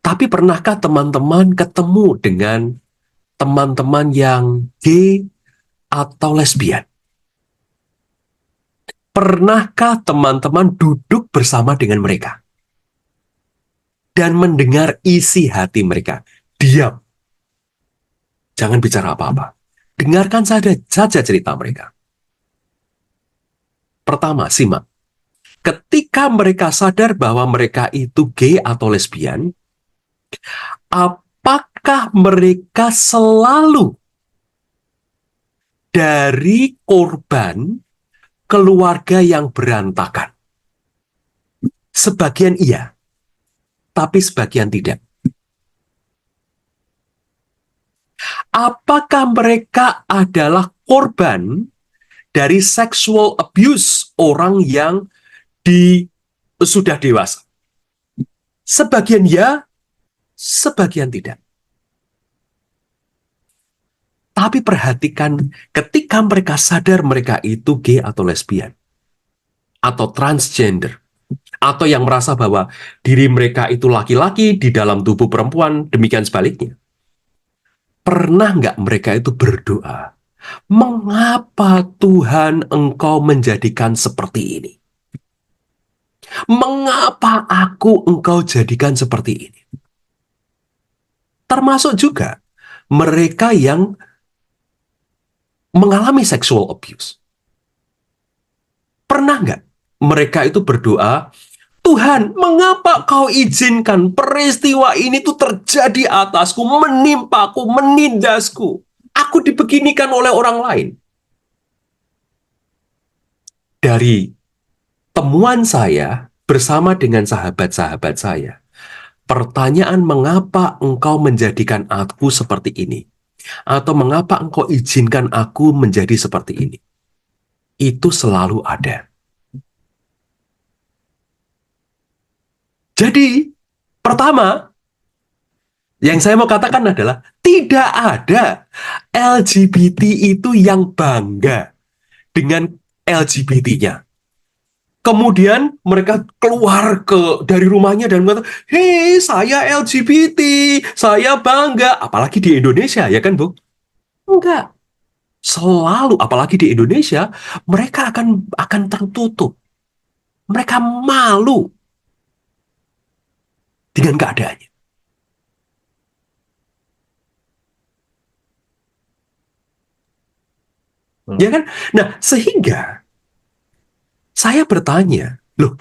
Tapi pernahkah teman-teman ketemu dengan teman-teman yang gay atau lesbian? Pernahkah teman-teman duduk bersama dengan mereka dan mendengar isi hati mereka? Diam. Jangan bicara apa-apa. Dengarkan saja cerita mereka. Pertama, simak. ketika mereka sadar bahwa mereka itu gay atau lesbian, apakah mereka selalu dari korban keluarga yang berantakan? Sebagian iya, tapi sebagian tidak. Apakah mereka adalah korban dari sexual abuse orang yang sudah dewasa? Sebagian ya, sebagian tidak. Tapi perhatikan ketika mereka sadar mereka itu gay atau lesbian, atau transgender, atau yang merasa bahwa diri mereka itu laki-laki di dalam tubuh perempuan, demikian sebaliknya. Pernah nggak mereka itu berdoa, mengapa Tuhan Engkau menjadikan seperti ini? Mengapa aku Engkau jadikan seperti ini? Termasuk juga mereka yang mengalami sexual abuse. Pernah nggak mereka itu berdoa, Tuhan, mengapa kau izinkan peristiwa ini tuh terjadi atasku, menimpaku, menindasku? Aku dibeginikan oleh orang lain. Dari temuan saya bersama dengan sahabat-sahabat saya, pertanyaan mengapa engkau menjadikan aku seperti ini? Atau mengapa engkau izinkan aku menjadi seperti ini? Itu selalu ada. Jadi, pertama, yang saya mau katakan adalah tidak ada LGBT itu yang bangga dengan LGBT-nya. Kemudian mereka keluar dari rumahnya dan mengatakan, hei, saya LGBT, saya bangga. Apalagi di Indonesia, ya kan, Bu? Enggak. Selalu, apalagi di Indonesia, mereka akan tertutup. Mereka malu dengan keadaannya. Ya kan? Nah, sehingga saya bertanya, loh,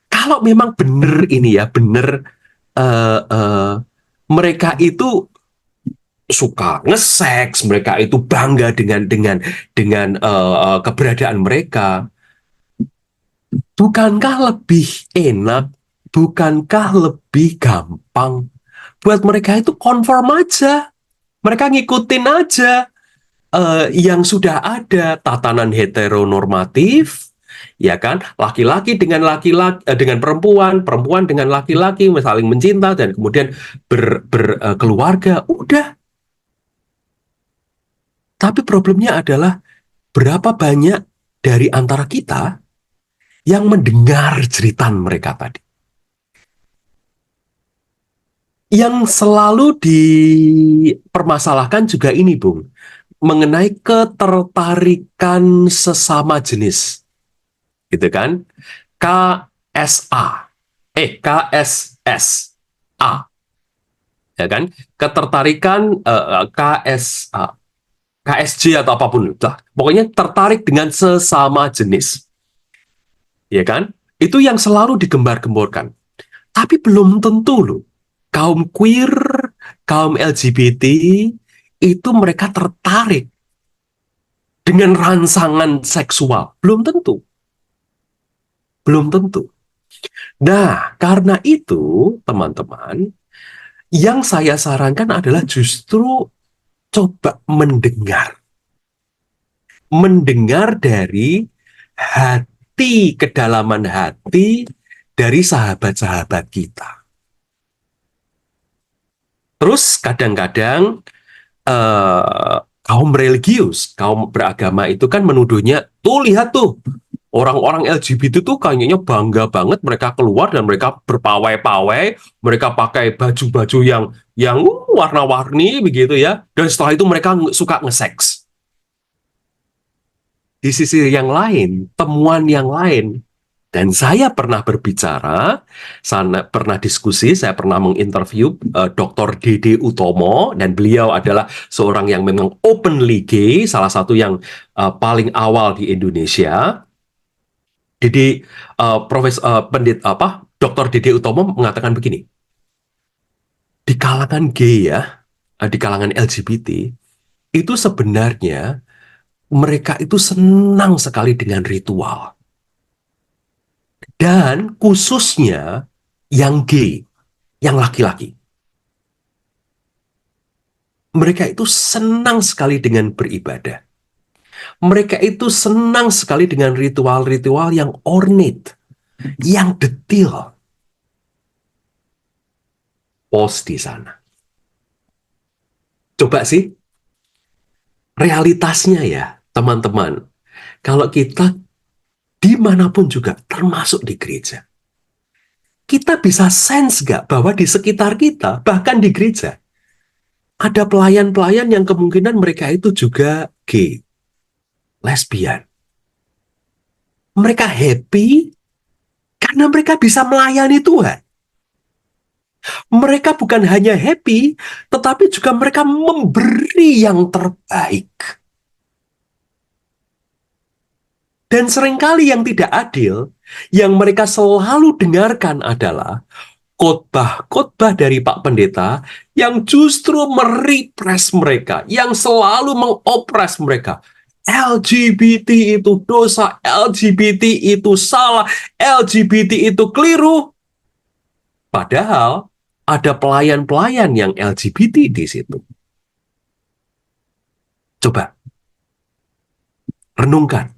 kalau memang benar ini ya, benar mereka itu suka nge-seks, mereka itu bangga dengan keberadaan mereka, bukankah lebih enak, bukankah lebih gampang buat mereka itu konform aja, mereka ngikutin aja yang sudah ada, tatanan heteronormatif, ya kan, laki-laki dengan laki-laki dengan perempuan, perempuan dengan laki-laki saling mencinta dan kemudian berkeluarga, udah. Tapi problemnya adalah berapa banyak dari antara kita yang mendengar cerita mereka tadi. Yang selalu dipermasalahkan juga ini, Bung, mengenai ketertarikan sesama jenis. Gitu kan? KSA. KSSA. Ya kan? Ketertarikan KSA. KSJ atau apapun. Pokoknya tertarik dengan sesama jenis. Ya kan? Itu yang selalu digembar-gemborkan. Tapi belum tentu loh. Kaum queer, kaum LGBT, itu mereka tertarik dengan rangsangan seksual. Belum tentu. Belum tentu. Nah, karena itu, teman-teman, yang saya sarankan adalah justru coba mendengar. Mendengar dari hati, kedalaman hati dari sahabat-sahabat kita. Terus kadang-kadang kaum religius, kaum beragama itu kan menuduhnya, tuh lihat tuh, orang-orang LGBT tuh kayaknya bangga banget mereka keluar dan mereka berpawai-pawai, mereka pakai baju-baju yang warna-warni begitu ya, dan setelah itu mereka suka nge-seks. Di sisi yang lain, temuan yang lain, dan saya pernah berbicara, saya pernah diskusi, saya pernah menginterview Dr. Dede Utomo, dan beliau adalah seorang yang memang openly gay, salah satu yang paling awal di Indonesia. Dede, Dr. Dede Utomo mengatakan begini, di kalangan gay ya, di kalangan LGBT, itu sebenarnya mereka itu senang sekali dengan ritual. Dan khususnya yang gay, yang laki-laki. Mereka itu senang sekali dengan beribadah. Mereka itu senang sekali dengan ritual-ritual yang ornate, yang detail. Pos di sana. Coba sih, realitasnya ya, teman-teman. Kalau kita dimanapun juga, termasuk di gereja, kita bisa sense gak bahwa di sekitar kita, bahkan di gereja, ada pelayan-pelayan yang kemungkinan mereka itu juga gay, lesbian. Mereka happy karena mereka bisa melayani Tuhan. Mereka bukan hanya happy, tetapi juga mereka memberi yang terbaik. Dan seringkali yang tidak adil, yang mereka selalu dengarkan adalah khotbah-khotbah dari Pak Pendeta yang justru merepress mereka, yang selalu mengopres mereka. LGBT itu dosa, LGBT itu salah, LGBT itu keliru. Padahal ada pelayan-pelayan yang LGBT di situ. Coba renungkan.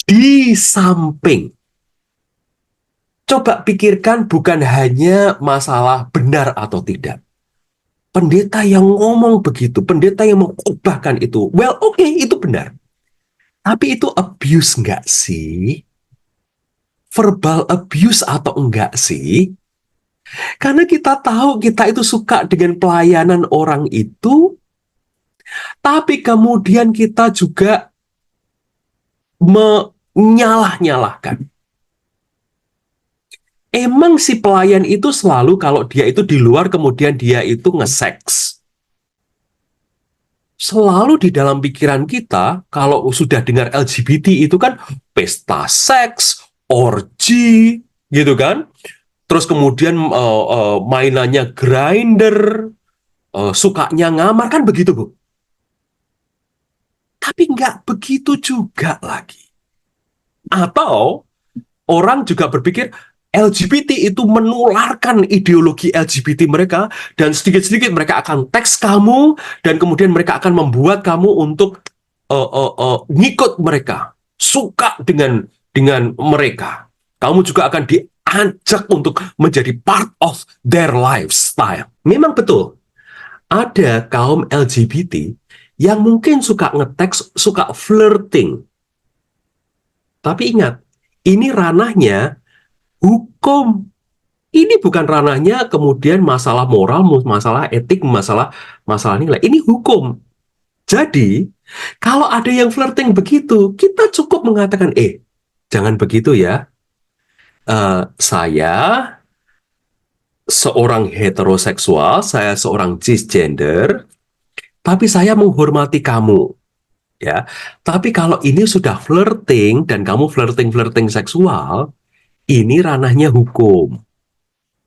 Di samping, coba pikirkan bukan hanya masalah benar atau tidak. Pendeta yang ngomong begitu, pendeta yang mengubahkan itu, well oke, itu benar. Tapi itu abuse nggak sih? Verbal abuse atau enggak sih? Karena kita tahu kita itu suka dengan pelayanan orang itu, tapi kemudian kita juga menyalah-nyalahkan. Emang si pelayan itu selalu kalau dia itu di luar kemudian dia itu nge-seks. Selalu di dalam pikiran kita, kalau sudah dengar LGBT itu kan pesta seks, orgi, gitu kan? Terus kemudian mainannya grinder, sukanya ngamar, kan begitu, Bu? Tapi nggak begitu juga lagi. Atau orang juga berpikir LGBT itu menularkan ideologi LGBT mereka, dan sedikit-sedikit mereka akan teks kamu, dan kemudian mereka akan membuat kamu untuk ngikut mereka, suka dengan mereka. Kamu juga akan diajak untuk menjadi part of their lifestyle. Memang betul, ada kaum LGBT yang mungkin suka ngeteks, suka flirting. Tapi ingat, ini ranahnya hukum. Ini bukan ranahnya kemudian masalah moral, masalah etik, masalah nilai. Ini hukum. Jadi, kalau ada yang flirting begitu, kita cukup mengatakan, jangan begitu ya. Saya seorang heteroseksual, saya seorang cisgender, tapi saya menghormati kamu. Ya, tapi kalau ini sudah flirting dan kamu flirting seksual, ini ranahnya hukum.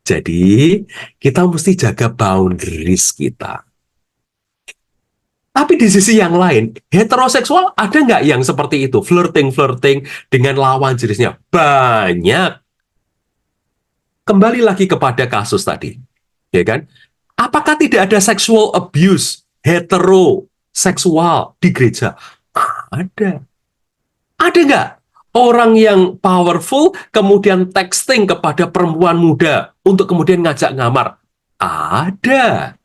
Jadi, kita mesti jaga boundaries kita. Tapi di sisi yang lain, heteroseksual ada nggak yang seperti itu? Flirting dengan lawan jenisnya. Banyak. Kembali lagi kepada kasus tadi. Ya kan? Apakah tidak ada sexual abuse heteroseksual di gereja? Ada. Ada nggak orang yang powerful kemudian texting kepada perempuan muda untuk kemudian ngajak ngamar? Ada.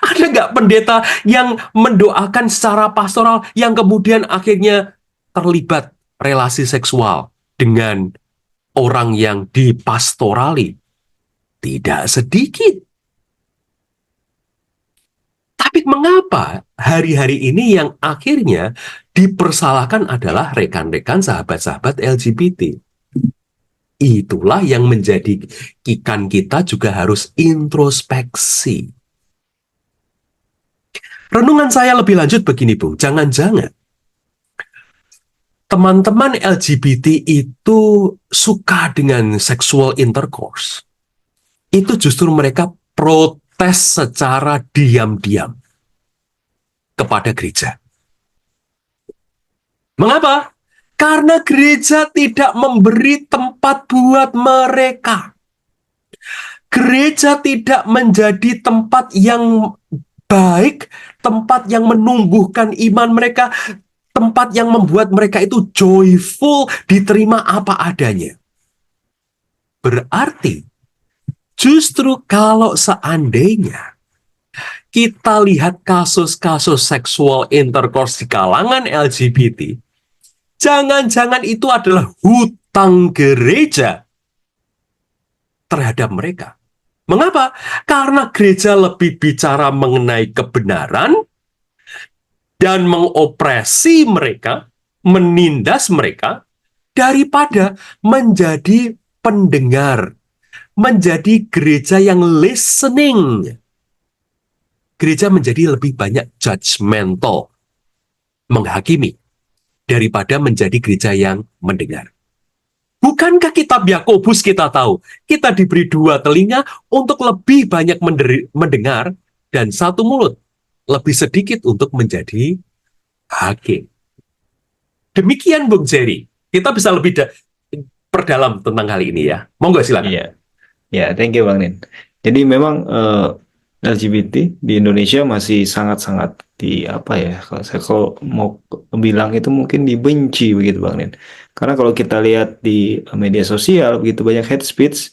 Ada nggak pendeta yang mendoakan secara pastoral yang kemudian akhirnya terlibat relasi seksual dengan orang yang dipastorali? Tidak sedikit. Tapi mengapa hari-hari ini yang akhirnya dipersalahkan adalah rekan-rekan sahabat-sahabat LGBT? Itulah yang menjadikan kita juga harus introspeksi. Renungan saya lebih lanjut begini, Bu. Jangan-jangan teman-teman LGBT itu suka dengan sexual intercourse, itu justru mereka protes secara diam-diam kepada gereja. Mengapa? Karena gereja tidak memberi tempat buat mereka. Gereja tidak menjadi tempat yang baik, tempat yang menumbuhkan iman mereka, tempat yang membuat mereka itu joyful, diterima apa adanya. Berarti, justru kalau seandainya kita lihat kasus-kasus seksual intercourse di kalangan LGBT, jangan-jangan itu adalah hutang gereja terhadap mereka. Mengapa? Karena gereja lebih bicara mengenai kebenaran dan mengopresi mereka, menindas mereka, daripada menjadi pendengar, menjadi gereja yang listening. Gereja menjadi lebih banyak judgmental, menghakimi, daripada menjadi gereja yang mendengar. Bukankah kitab Yakobus kita tahu, kita diberi 2 telinga untuk lebih banyak mendengar dan 1 mulut, lebih sedikit untuk menjadi hakim. Demikian Bung Jerry, kita bisa lebih perdalam tentang hal ini ya. Monggo silakan. Iya, ya, thank you Bang Nin. Jadi memang LGBT di Indonesia masih sangat-sangat di apa ya? Kalau mau bilang itu mungkin dibenci begitu Bang Nin. Karena kalau kita lihat di media sosial begitu banyak hate speech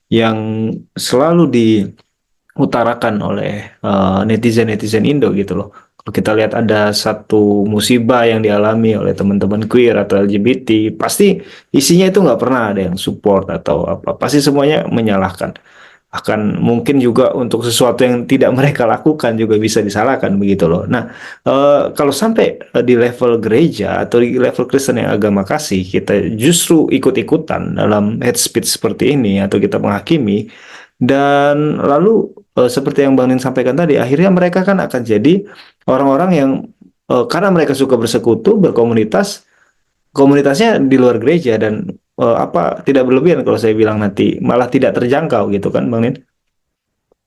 yang selalu diutarakan oleh netizen-netizen Indo gitu loh. Kalau kita lihat ada satu musibah yang dialami oleh teman-teman queer atau LGBT, pasti isinya itu nggak pernah ada yang support atau apa. Pasti semuanya menyalahkan. Akan mungkin juga untuk sesuatu yang tidak mereka lakukan juga bisa disalahkan begitu loh. Nah, kalau sampai di level gereja atau di level Kristen yang agama kasih, kita justru ikut-ikutan dalam hate speech seperti ini atau kita menghakimi, dan lalu seperti yang Bang Nin sampaikan tadi, akhirnya mereka kan akan jadi orang-orang yang karena mereka suka bersekutu, berkomunitas, komunitasnya di luar gereja dan apa tidak berlebihan kalau saya bilang nanti malah tidak terjangkau gitu kan Bang Nin.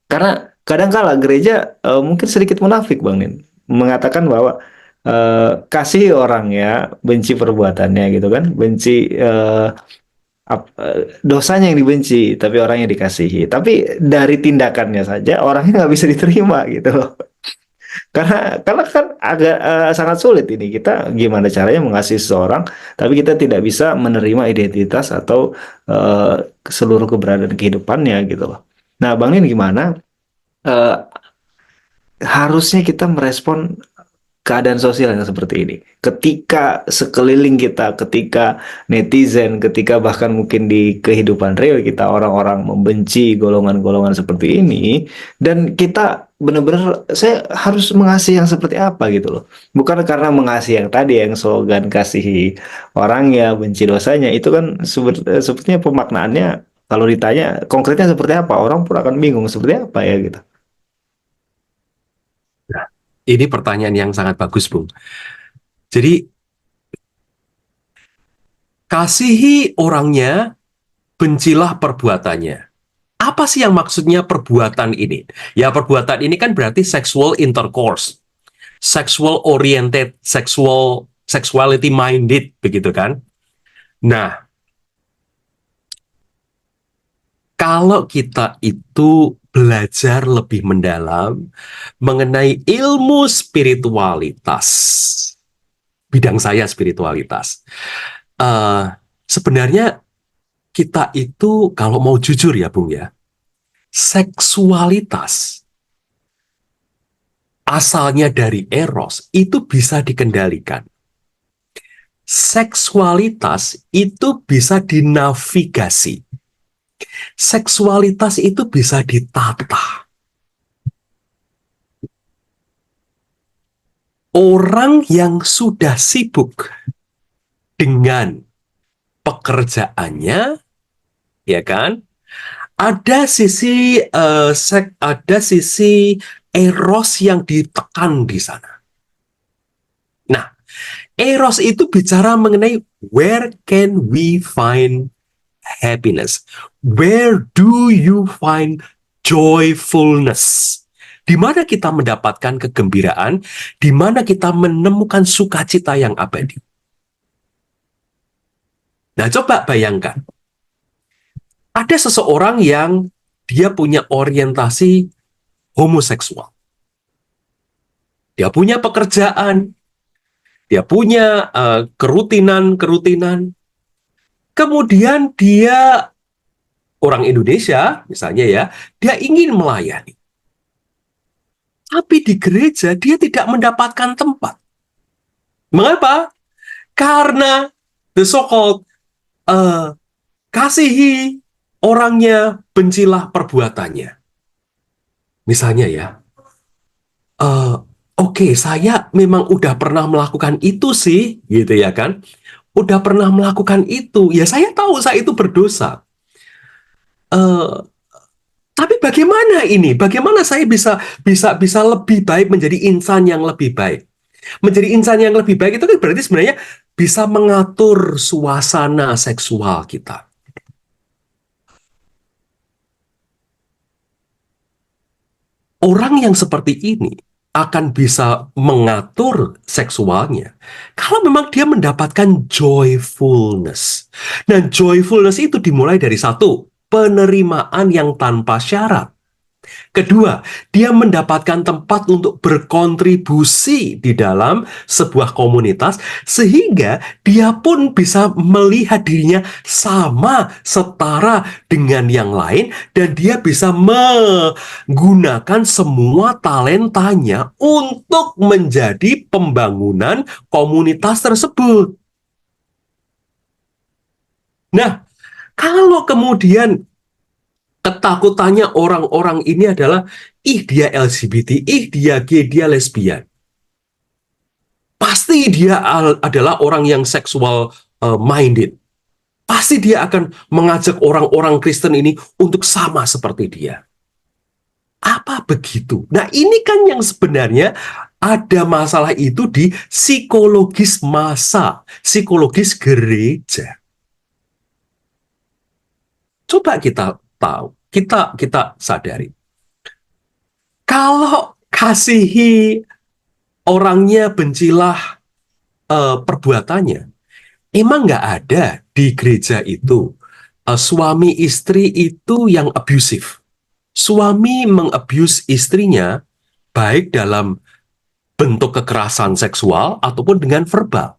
Karena kadang-kala gereja mungkin sedikit munafik Bang Nin, mengatakan bahwa kasih orang ya, benci perbuatannya gitu kan, benci dosanya yang dibenci, tapi orangnya dikasihi. Tapi dari tindakannya saja orangnya nggak bisa diterima gitu loh. Karena kan agak sangat sulit ini, kita gimana caranya mengasihi seseorang, tapi kita tidak bisa menerima identitas atau seluruh keberadaan kehidupannya gitu loh. Nah, Bang Nin gimana? Eh, Harusnya kita merespon keadaan sosial yang seperti ini. Ketika sekeliling kita, ketika netizen, ketika bahkan mungkin di kehidupan real kita orang-orang membenci golongan-golongan seperti ini, dan kita benar-benar saya harus mengasihi yang seperti apa gitu loh. Bukan karena mengasihi yang tadi yang slogan kasihi orangnya, benci dosanya, itu kan sepertinya pemaknaannya kalau ditanya konkretnya seperti apa, orang pun akan bingung seperti apa ya gitu. Nah, ini pertanyaan yang sangat bagus, Bung. Jadi, kasihi orangnya, bencilah perbuatannya. Apa sih yang maksudnya perbuatan ini? Ya, perbuatan ini kan berarti sexual intercourse, sexual oriented, sexuality minded, begitu kan? Nah, kalau kita itu belajar lebih mendalam mengenai ilmu spiritualitas, bidang saya spiritualitas, eh, sebenarnya kita itu kalau mau jujur ya Bung ya, seksualitas asalnya dari eros itu bisa dikendalikan. Seksualitas itu bisa dinavigasi. Seksualitas itu bisa ditata. Orang yang sudah sibuk dengan pekerjaannya, ya kan? Ada sisi eros yang ditekan di sana. Nah, Eros itu bicara mengenai where can we find happiness? Where do you find joyfulness? Di mana kita mendapatkan kegembiraan, di mana kita menemukan sukacita yang abadi. Nah, coba bayangkan, ada seseorang yang dia punya orientasi homoseksual. Dia punya pekerjaan, dia punya kerutinan-kerutinan. Kemudian dia orang Indonesia, misalnya ya, dia ingin melayani. Tapi di gereja dia tidak mendapatkan tempat. Mengapa? Karena the so-called kasihi orangnya, bencilah perbuatannya. Misalnya ya, oke, saya memang udah pernah melakukan itu sih, gitu ya kan? Udah pernah melakukan itu, ya saya tahu saya itu berdosa. Eh, tapi bagaimana ini? Bagaimana saya bisa lebih baik menjadi insan yang lebih baik? Menjadi insan yang lebih baik itu kan berarti sebenarnya bisa mengatur suasana seksual kita. Orang yang seperti ini akan bisa mengatur seksualnya kalau memang dia mendapatkan joyfulness. Dan joyfulness itu dimulai dari satu, penerimaan yang tanpa syarat. Kedua, dia mendapatkan tempat untuk berkontribusi di dalam sebuah komunitas sehingga dia pun bisa melihat dirinya sama setara dengan yang lain dan dia bisa menggunakan semua talentanya untuk menjadi pembangunan komunitas tersebut. Nah, kalau kemudian ketakutannya orang-orang ini adalah, dia LGBT, dia gay, dia lesbian. Pasti dia adalah orang yang sexual minded. Pasti dia akan mengajak orang-orang Kristen ini untuk sama seperti dia. Apa begitu? Nah, ini kan yang sebenarnya ada masalah itu di psikologis massa, psikologis gereja. Coba kita tahu, kita sadari. Kalau kasihi orangnya, bencilah perbuatannya, emang nggak ada di gereja itu suami istri itu yang abusive. Suami mengabuse istrinya baik dalam bentuk kekerasan seksual ataupun dengan verbal.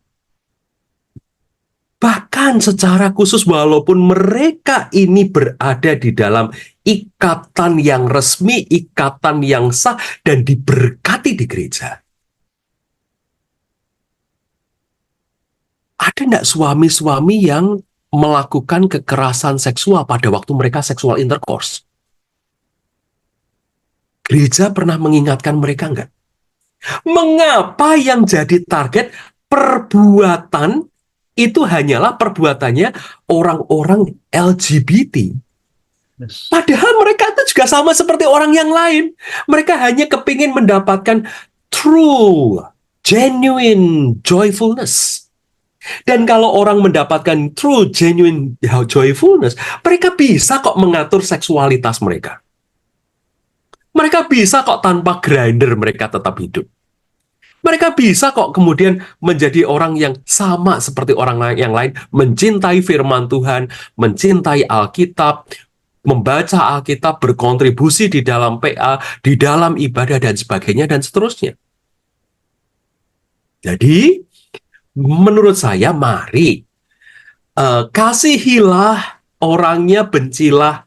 Bahkan secara khusus walaupun mereka ini berada di dalam ikatan yang resmi, ikatan yang sah, dan diberkati di gereja. Ada nggak suami-suami yang melakukan kekerasan seksual pada waktu mereka seksual intercourse? Gereja pernah mengingatkan mereka nggak? Mengapa yang jadi target perbuatan itu hanyalah perbuatannya orang-orang LGBT? Yes. Padahal mereka itu juga sama seperti orang yang lain. Mereka hanya kepingin mendapatkan true, genuine joyfulness. Dan kalau orang mendapatkan true, genuine joyfulness, mereka bisa kok mengatur seksualitas mereka. Mereka bisa kok tanpa grinder mereka tetap hidup. Mereka bisa kok kemudian menjadi orang yang sama seperti orang yang lain, mencintai firman Tuhan, mencintai Alkitab, membaca Alkitab, berkontribusi di dalam PA, di dalam ibadah, dan sebagainya, dan seterusnya. Jadi, menurut saya, mari kasihilah orangnya, bencilah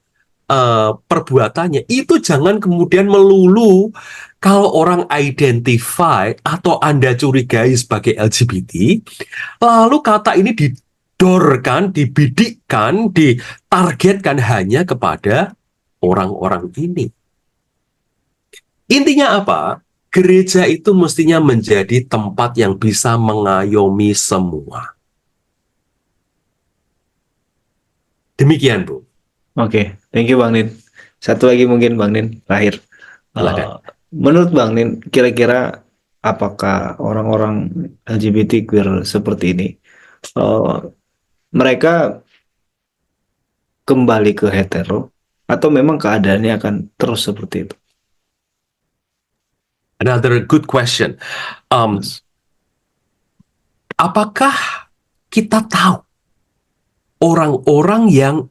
perbuatannya. Itu jangan kemudian melulu kalau orang identify atau Anda curigai sebagai LGBT, lalu kata ini didorkan, dibidikkan, ditargetkan hanya kepada orang-orang ini. Intinya apa? Gereja itu mestinya menjadi tempat yang bisa mengayomi semua. Demikian, Bu. Oke, thank you Bang Nin. Satu lagi mungkin Bang Nin, terakhir. Silakan. Eh, Menurut Bang Nin, kira-kira apakah orang-orang LGBT queer seperti ini eh, mereka kembali ke hetero atau memang keadaannya akan terus seperti itu? Another good question. Mas? Apakah kita tahu orang-orang yang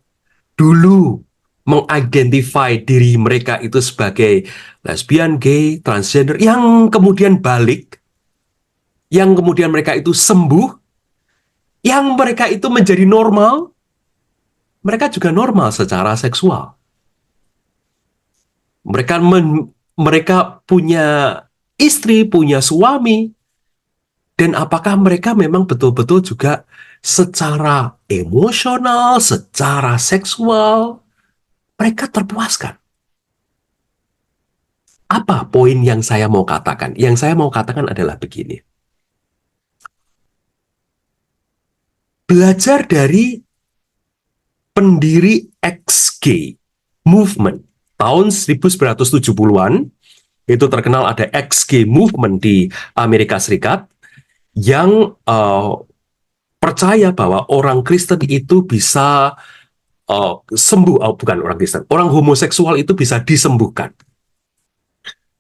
dulu mengidentify diri mereka itu sebagai lesbian, gay, transgender, yang kemudian balik, yang kemudian mereka itu sembuh, yang mereka itu menjadi normal, mereka juga normal secara seksual. Mereka punya istri, punya suami, dan apakah mereka memang betul-betul juga secara emosional, secara seksual, mereka terpuaskan? Apa poin yang saya mau katakan? Yang saya mau katakan adalah begini. Belajar dari pendiri XG Movement tahun 1970-an, itu terkenal ada XG Movement di Amerika Serikat, yang percaya bahwa orang Kristen itu bisa sembuh, bukan orang Kristen, orang homoseksual itu bisa disembuhkan.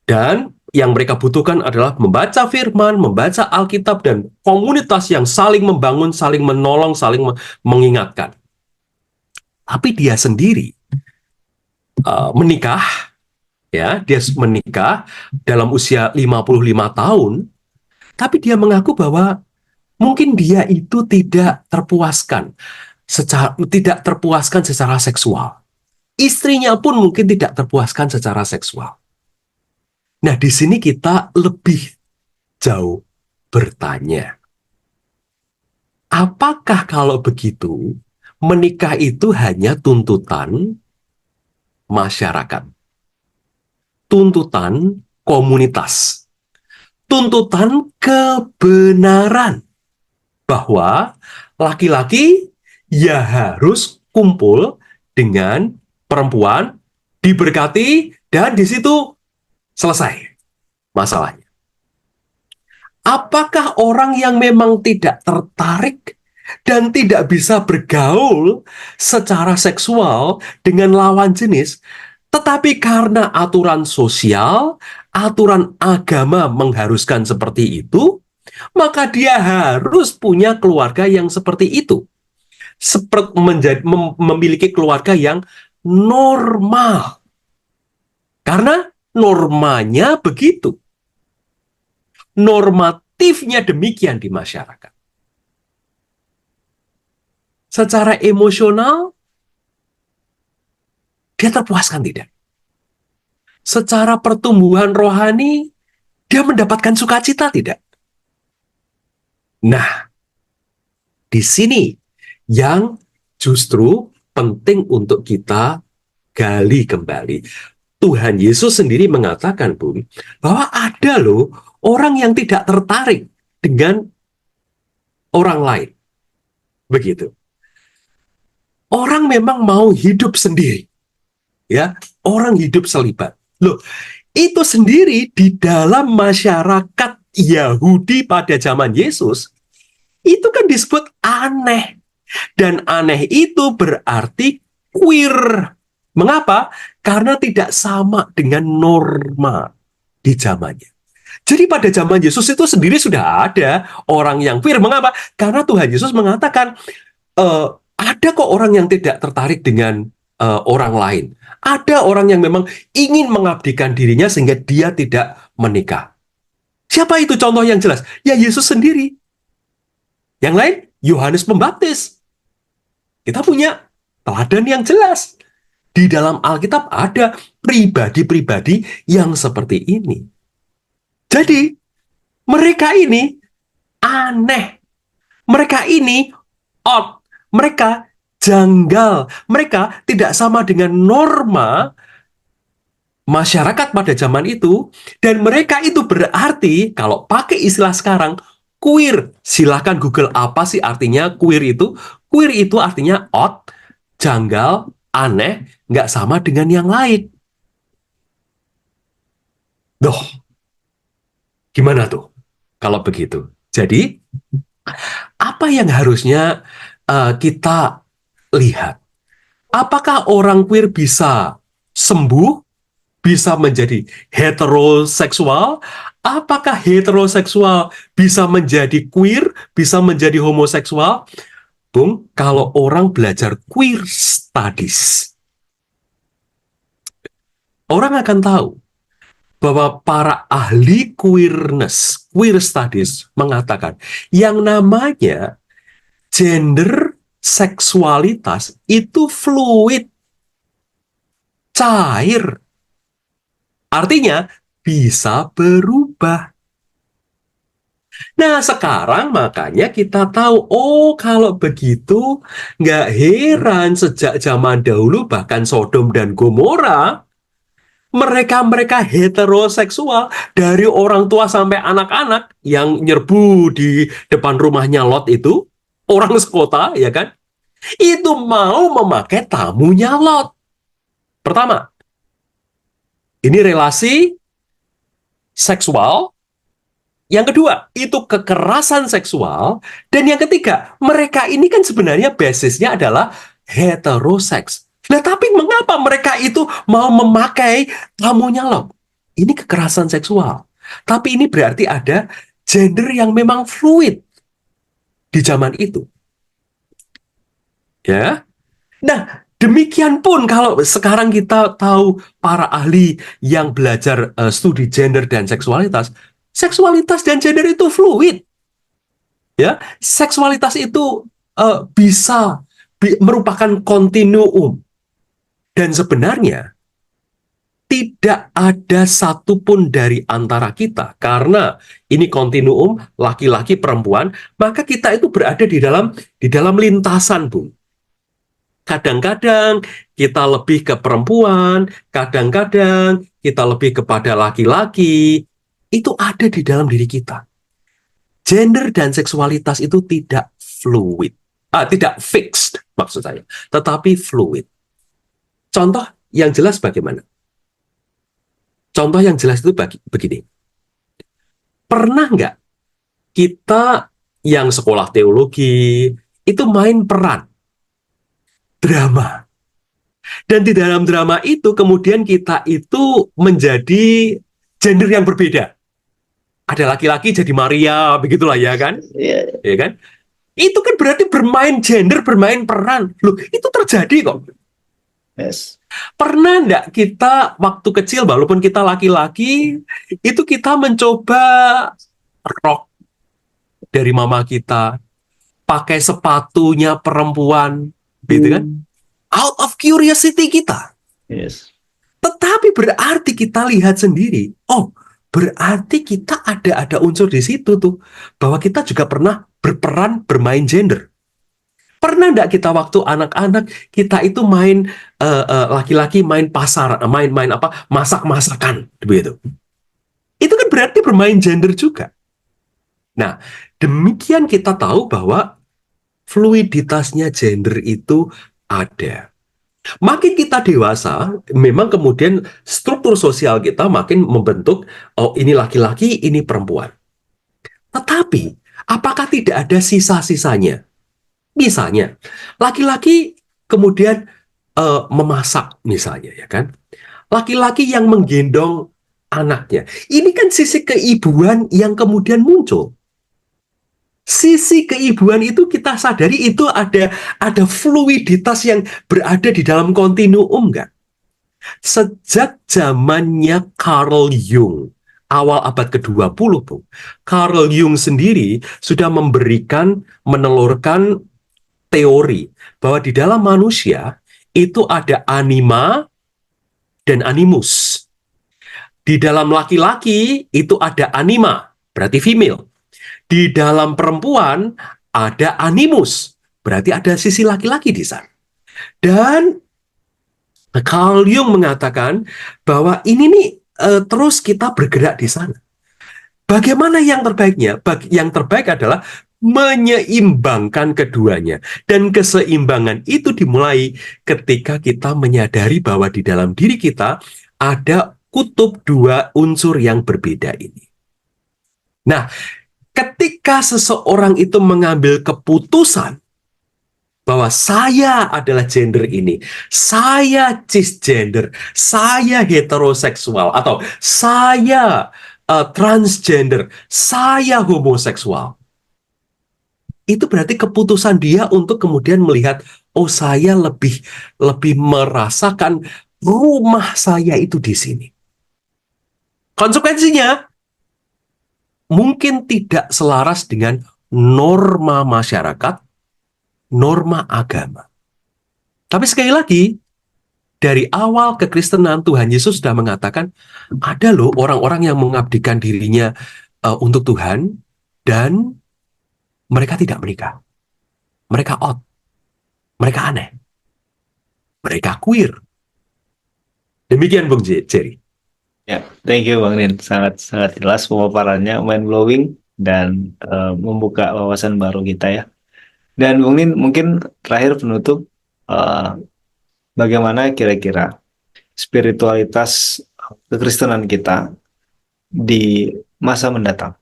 Dan yang mereka butuhkan adalah membaca firman, membaca Alkitab, dan komunitas yang saling membangun, saling menolong, saling mengingatkan. Tapi dia sendiri menikah, ya, dia menikah dalam usia 55 tahun, tapi dia mengaku bahwa mungkin dia itu tidak terpuaskan secara seksual. Istrinya pun mungkin tidak terpuaskan secara seksual. Nah, di sini kita lebih jauh bertanya, apakah kalau begitu menikah itu hanya tuntutan masyarakat, tuntutan komunitas, tuntutan kebenaran bahwa laki-laki ya harus kumpul dengan perempuan, diberkati, dan di situ selesai masalahnya? Apakah orang yang memang tidak tertarik dan tidak bisa bergaul secara seksual dengan lawan jenis, tetapi karena aturan sosial, aturan agama mengharuskan seperti itu, maka dia harus punya keluarga yang seperti itu, memiliki keluarga yang normal, karena normanya begitu, normatifnya demikian di masyarakat. Secara emosional, dia terpuaskan tidak? Secara pertumbuhan rohani, dia mendapatkan sukacita tidak? Nah, di sini yang justru penting untuk kita gali kembali. Tuhan Yesus sendiri mengatakan, Bung, bahwa ada loh orang yang tidak tertarik dengan orang lain. Begitu. Orang memang mau hidup sendiri. Ya, orang hidup selibat. Loh, itu sendiri di dalam masyarakat Yahudi pada zaman Yesus, itu kan disebut aneh. Dan aneh itu berarti queer. Mengapa? Karena tidak sama dengan norma di zamannya. Jadi pada zaman Yesus itu sendiri sudah ada orang yang queer. Mengapa? Karena Tuhan Yesus mengatakan, ada kok orang yang tidak tertarik dengan orang lain. Ada orang yang memang ingin mengabdikan dirinya sehingga dia tidak menikah. Siapa itu contoh yang jelas? Ya Yesus sendiri. Yang lain, Yohanes Pembaptis. Kita punya teladan yang jelas. Di dalam Alkitab ada pribadi-pribadi yang seperti ini. Jadi, mereka ini aneh. Mereka ini odd. Mereka janggal. Mereka tidak sama dengan norma masyarakat pada zaman itu. Dan mereka itu berarti, kalau pakai istilah sekarang, queer. Silahkan Google apa sih artinya queer itu. Queer itu artinya odd, janggal, aneh, nggak sama dengan yang lain. Duh, Gimana tuh kalau begitu? Jadi, apa yang harusnya kita lihat? Apakah orang queer bisa sembuh, bisa menjadi heteroseksual? Apakah heteroseksual bisa menjadi queer, bisa menjadi homoseksual? Bung, kalau orang belajar queer studies, orang akan tahu bahwa para ahli queerness, queer studies mengatakan yang namanya gender seksualitas itu fluid, cair. Artinya bisa berubah. Nah, sekarang makanya kita tahu, oh kalau begitu nggak heran sejak zaman dahulu bahkan Sodom dan Gomora mereka-mereka heteroseksual dari orang tua sampai anak-anak yang nyerbu di depan rumahnya Lot itu, orang sekota, ya kan? Itu mau memakai tamunya Lot. Pertama, ini relasi seksual. Yang kedua, itu kekerasan seksual. Dan yang ketiga, mereka ini kan sebenarnya basisnya adalah heteroseks. Nah, tapi mengapa mereka itu mau memakai tamunya Lot? Ini kekerasan seksual. Tapi ini berarti ada gender yang memang fluid di zaman itu. Ya. Nah, demikian pun kalau sekarang kita tahu para ahli yang belajar studi gender dan seksualitas dan gender itu fluid. Ya, seksualitas itu bisa merupakan kontinuum dan sebenarnya tidak ada satupun dari antara kita karena ini kontinuum laki-laki perempuan, maka kita itu berada di dalam lintasan, Bung. Kadang-kadang kita lebih ke perempuan, kadang-kadang kita lebih kepada laki-laki. Itu ada di dalam diri kita. Gender dan seksualitas itu tidak fluid. Tidak fixed maksud saya, tetapi fluid. Contoh yang jelas bagaimana? Contoh yang jelas itu begini. Pernah nggak kita yang sekolah teologi itu main peran drama? Dan di dalam drama itu kemudian kita itu menjadi gender yang berbeda. Ada laki-laki jadi Maria, begitulah ya kan? Yeah. Ya kan? Itu kan berarti bermain gender, bermain peran. Loh, itu terjadi kok. Yes. Pernah enggak kita waktu kecil, walaupun kita laki-laki, itu kita mencoba rok dari mama kita, pakai sepatunya perempuan, gitu kan? Out of curiosity kita. Yes. Tetapi berarti kita lihat sendiri, oh, berarti kita ada unsur di situ tuh, bahwa kita juga pernah berperan bermain gender. Pernah enggak kita waktu anak-anak kita itu main laki-laki main pasar, main apa masak-masakan begitu. Itu kan berarti bermain gender juga. Nah, demikian kita tahu bahwa fluiditasnya gender itu ada. Makin kita dewasa, memang kemudian struktur sosial kita makin membentuk, oh ini laki-laki, ini perempuan. Tetapi, apakah tidak ada sisa-sisanya? Misalnya, laki-laki kemudian memasak misalnya, ya kan? Laki-laki yang menggendong anaknya. Ini kan sisi keibuan yang kemudian muncul. Sisi keibuan itu kita sadari itu ada fluiditas yang berada di dalam kontinuum, nggak? Sejak zamannya Carl Jung, awal abad ke-20, Bu, Carl Jung sendiri sudah menelurkan teori bahwa di dalam manusia itu ada anima dan animus. Di dalam laki-laki itu ada anima, berarti female. Di dalam perempuan ada animus, berarti ada sisi laki-laki di sana. Dan Carl Jung mengatakan bahwa ini nih terus kita bergerak di sana. Bagaimana yang terbaiknya? Yang terbaik adalah menyeimbangkan keduanya. Dan keseimbangan itu dimulai ketika kita menyadari bahwa di dalam diri kita ada kutub dua unsur yang berbeda ini. Nah, ketika seseorang itu mengambil keputusan bahwa saya adalah gender ini, saya cisgender, saya heteroseksual, atau saya transgender, saya homoseksual. Itu berarti keputusan dia untuk kemudian melihat, oh saya lebih merasakan rumah saya itu di sini. Konsekuensinya mungkin tidak selaras dengan norma masyarakat, norma agama. Tapi sekali lagi, dari awal kekristenan Tuhan Yesus sudah mengatakan, ada loh orang-orang yang mengabdikan dirinya untuk Tuhan, dan mereka tidak menikah. Mereka out, mereka aneh, mereka queer. Demikian Bung Jerry. Ya, thank you Bang Nin. Sangat sangat jelas pemaparannya, mind blowing dan membuka wawasan baru kita ya. Dan Bang Nin, mungkin terakhir penutup, eh, bagaimana kira-kira spiritualitas kekristenan kita di masa mendatang?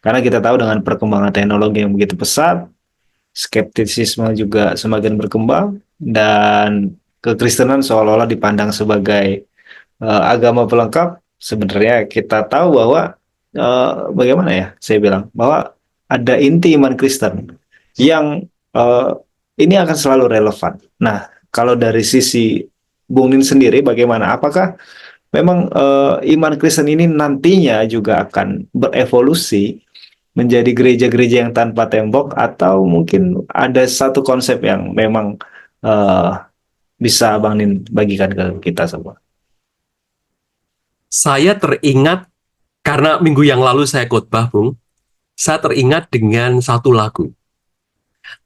Karena kita tahu dengan perkembangan teknologi yang begitu pesat, skeptisisme juga semakin berkembang, dan kekristenan seolah-olah dipandang sebagai agama pelengkap. Sebenarnya kita tahu bahwa bagaimana ya, saya bilang bahwa ada inti iman Kristen yang eh, ini akan selalu relevan. Nah, kalau dari sisi Bung Nin sendiri bagaimana? Apakah memang iman Kristen ini nantinya juga akan berevolusi menjadi gereja-gereja yang tanpa tembok, atau mungkin ada satu konsep yang memang eh, bisa Bang Nin bagikan ke kita semua? Saya teringat, karena minggu yang lalu saya khotbah, Bung, saya teringat dengan satu lagu.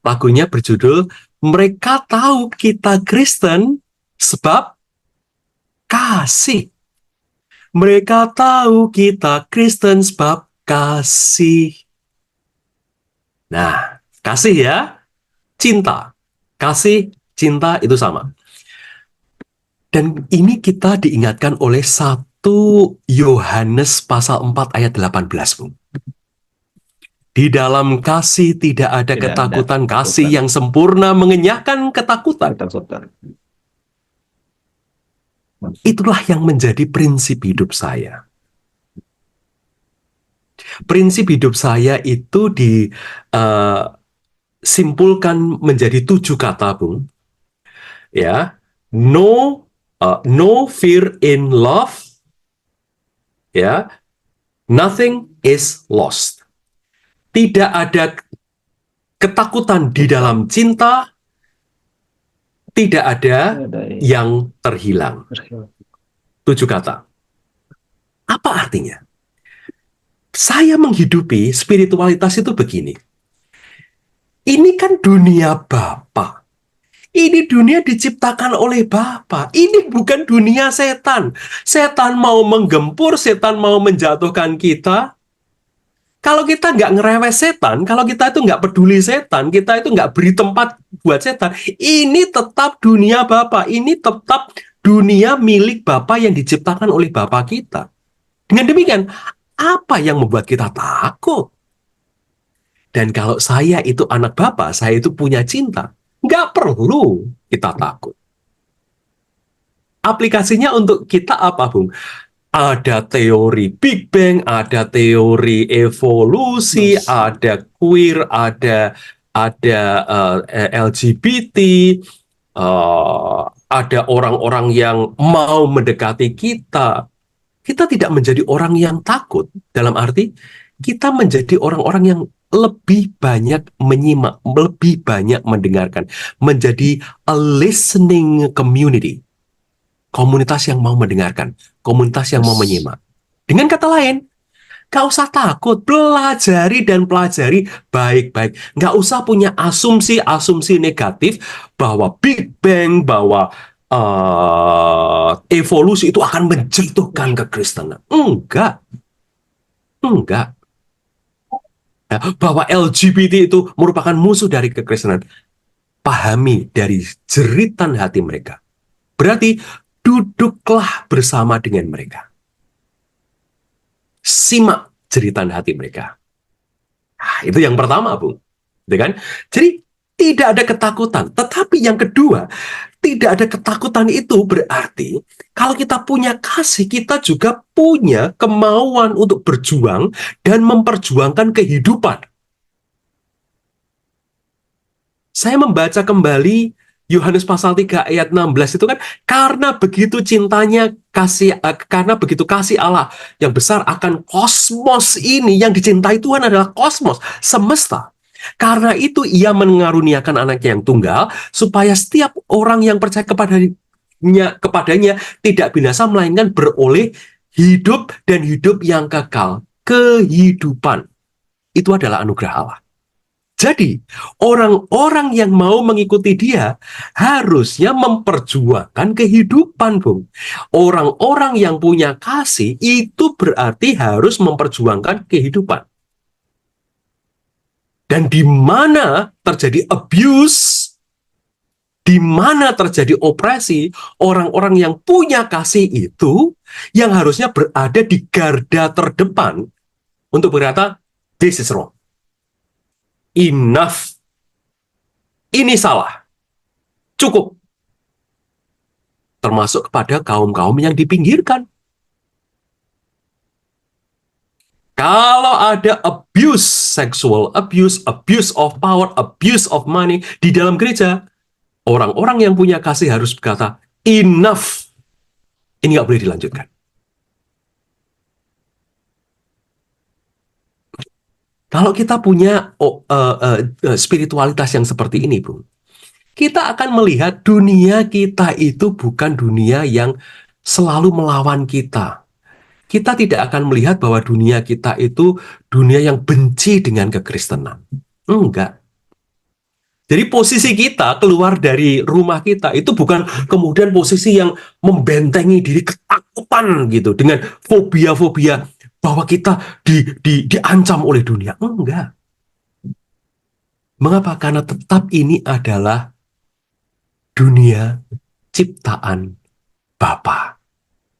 Lagunya berjudul, Mereka Tahu Kita Kristen Sebab Kasih. Mereka tahu kita Kristen sebab kasih. Nah, kasih ya, cinta. Kasih, cinta itu sama. Dan ini kita diingatkan oleh 1 Yohanes pasal 4 ayat 18, Bung. Di dalam kasih tidak ada Tidak ada ketakutan, kasih ketakutan. yang sempurna mengenyahkan ketakutan. Ketakutan. Itulah yang menjadi prinsip hidup saya. Prinsip hidup saya itu disimpulkan menjadi 7 kata, Bung. Ya, no fear in love, ya, nothing is lost. Tidak ada ketakutan di dalam cinta, tidak ada yang terhilang. 7 kata. Apa artinya? Saya menghidupi spiritualitas itu begini. Ini kan dunia Bapa. Ini dunia diciptakan oleh Bapa. Ini bukan dunia setan. Setan mau menggempur, setan mau menjatuhkan kita. Kalau kita nggak ngerewes setan, kalau kita itu nggak peduli setan, kita itu nggak beri tempat buat setan, ini tetap dunia Bapa. Ini tetap dunia milik Bapa yang diciptakan oleh Bapa kita. Dengan demikian, apa yang membuat kita takut? Dan kalau saya itu anak Bapa, saya itu punya cinta, nggak perlu kita takut. Aplikasinya untuk kita apa, Bung? Ada teori Big Bang, ada teori evolusi, ada queer, ada LGBT, ada orang-orang yang mau mendekati kita. Kita tidak menjadi orang yang takut, dalam arti kita menjadi orang-orang yang lebih banyak menyimak, lebih banyak mendengarkan, menjadi a listening community. Komunitas yang mau mendengarkan, komunitas yang mau menyimak. Dengan kata lain, gak usah takut, pelajari dan pelajari baik-baik. Gak usah punya asumsi-asumsi negatif bahwa Big Bang, bahwa evolusi itu akan menjatuhkan kekristenan. Enggak. Ya, bahwa LGBT itu merupakan musuh dari kekristenan. Pahami dari jeritan hati mereka. Berarti duduklah bersama dengan mereka. Simak jeritan hati mereka. Itu yang pertama, Bung. Gitu kan? Jadi tidak ada ketakutan. Tetapi yang kedua, tidak ada ketakutan itu berarti kalau kita punya kasih, kita juga punya kemauan untuk berjuang dan memperjuangkan kehidupan. Saya membaca kembali Yohanes pasal 3 ayat 16 itu kan, karena begitu cintanya karena begitu kasih Allah yang besar akan kosmos ini, yang dicintai Tuhan adalah kosmos, semesta. Karena itu ia mengaruniakan anaknya yang tunggal supaya setiap orang yang percaya kepadanya tidak binasa melainkan beroleh hidup dan hidup yang kekal. Kehidupan itu adalah anugerah Allah. Jadi, orang-orang yang mau mengikuti dia harusnya memperjuangkan kehidupan, Bung. Orang-orang yang punya kasih itu berarti harus memperjuangkan kehidupan. Dan di mana terjadi abuse, di mana terjadi opresi, orang-orang yang punya kasih itu yang harusnya berada di garda terdepan untuk berkata, this is wrong. Enough. Ini salah. Cukup. Termasuk kepada kaum-kaum yang dipinggirkan. Kalau ada abuse, sexual abuse, abuse of power, abuse of money di dalam gereja, orang-orang yang punya kasih harus berkata, enough. Ini nggak boleh dilanjutkan. Kalau kita punya spiritualitas yang seperti ini, Bung, kita akan melihat dunia kita itu bukan dunia yang selalu melawan kita. Kita tidak akan melihat bahwa dunia kita itu dunia yang benci dengan kekristenan. Enggak. Jadi posisi kita keluar dari rumah kita itu bukan kemudian posisi yang membentengi diri, ketakutan gitu, dengan fobia-fobia bahwa kita diancam oleh dunia. Enggak. Mengapa? Karena tetap ini adalah dunia ciptaan Bapa.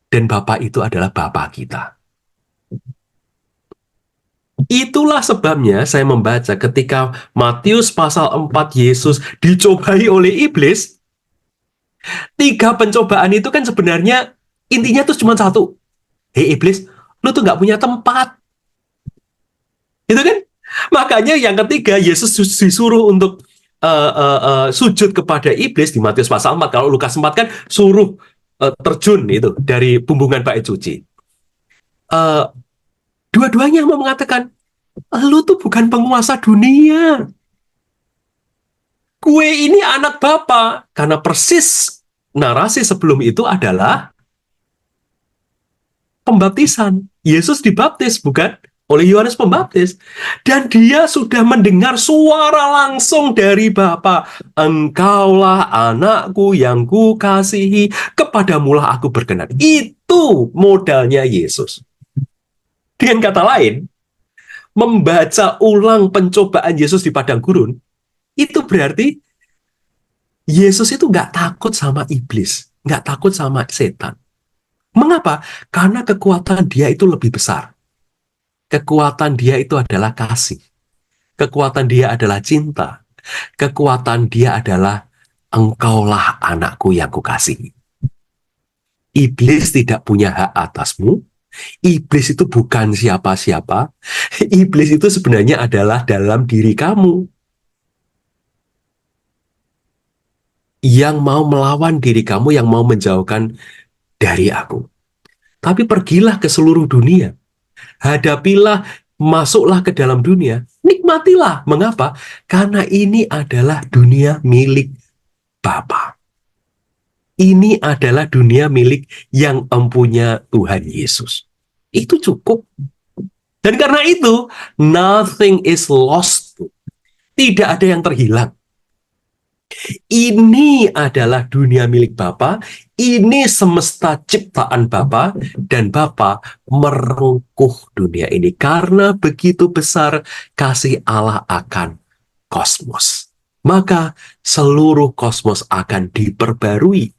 Dan Bapa itu adalah Bapa kita. Itulah sebabnya saya membaca ketika Matius pasal 4 Yesus dicobai oleh iblis. 3 pencobaan itu kan sebenarnya intinya tuh cuma satu. Hei iblis, lu tuh nggak punya tempat. Itu kan? Makanya yang ketiga Yesus disuruh untuk sujud kepada iblis di Matius pasal 4. Kalau Lukas 4 kan suruh terjun itu dari bumbungan bait suci. Dua-duanya mau mengatakan, lu tuh bukan penguasa dunia. Gue ini anak Bapa. Karena persis narasi sebelum itu adalah pembaptisan. Yesus dibaptis, bukan? Oleh Yohanes Pembaptis. Dan dia sudah mendengar suara langsung dari Bapa. Engkaulah anakku yang kukasihi, kepadamulah aku berkenan. Itu modalnya Yesus. Dengan kata lain, membaca ulang pencobaan Yesus di padang gurun, itu berarti Yesus itu nggak takut sama iblis, nggak takut sama setan. Mengapa? Karena kekuatan dia itu lebih besar. Kekuatan dia itu adalah kasih. Kekuatan dia adalah cinta. Kekuatan dia adalah engkaulah anakku yang kukasihi. Iblis tidak punya hak atasmu. Iblis itu bukan siapa-siapa. Iblis itu sebenarnya adalah dalam diri kamu. Yang mau melawan diri kamu, yang mau menjauhkan dari aku. Tapi pergilah ke seluruh dunia. Hadapilah, masuklah ke dalam dunia. Nikmatilah. Mengapa? Karena ini adalah dunia milik Bapa. Ini adalah dunia milik yang empunya Tuhan Yesus. Itu cukup. Dan karena itu, nothing is lost. Tidak ada yang terhilang. Ini adalah dunia milik Bapa, ini semesta ciptaan Bapa, dan Bapa merengkuh dunia ini karena begitu besar kasih Allah akan kosmos. Maka seluruh kosmos akan diperbarui.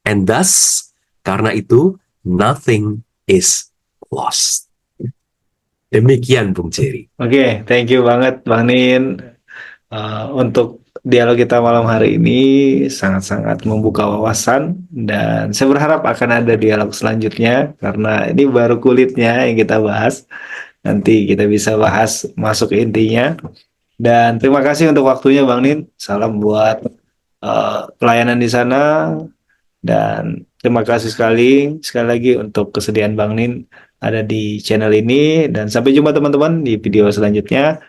And thus, karena itu, nothing is lost. Demikian Bung Jerry. Oke, thank you banget Bang Nin. Untuk dialog kita malam hari ini sangat-sangat membuka wawasan dan saya berharap akan ada dialog selanjutnya karena ini baru kulitnya yang kita bahas. Nanti kita bisa bahas masuk ke intinya. Dan terima kasih untuk waktunya Bang Nin. Salam buat pelayanan di sana dan terima kasih sekali lagi untuk kesediaan Bang Nin ada di channel ini dan sampai jumpa teman-teman di video selanjutnya.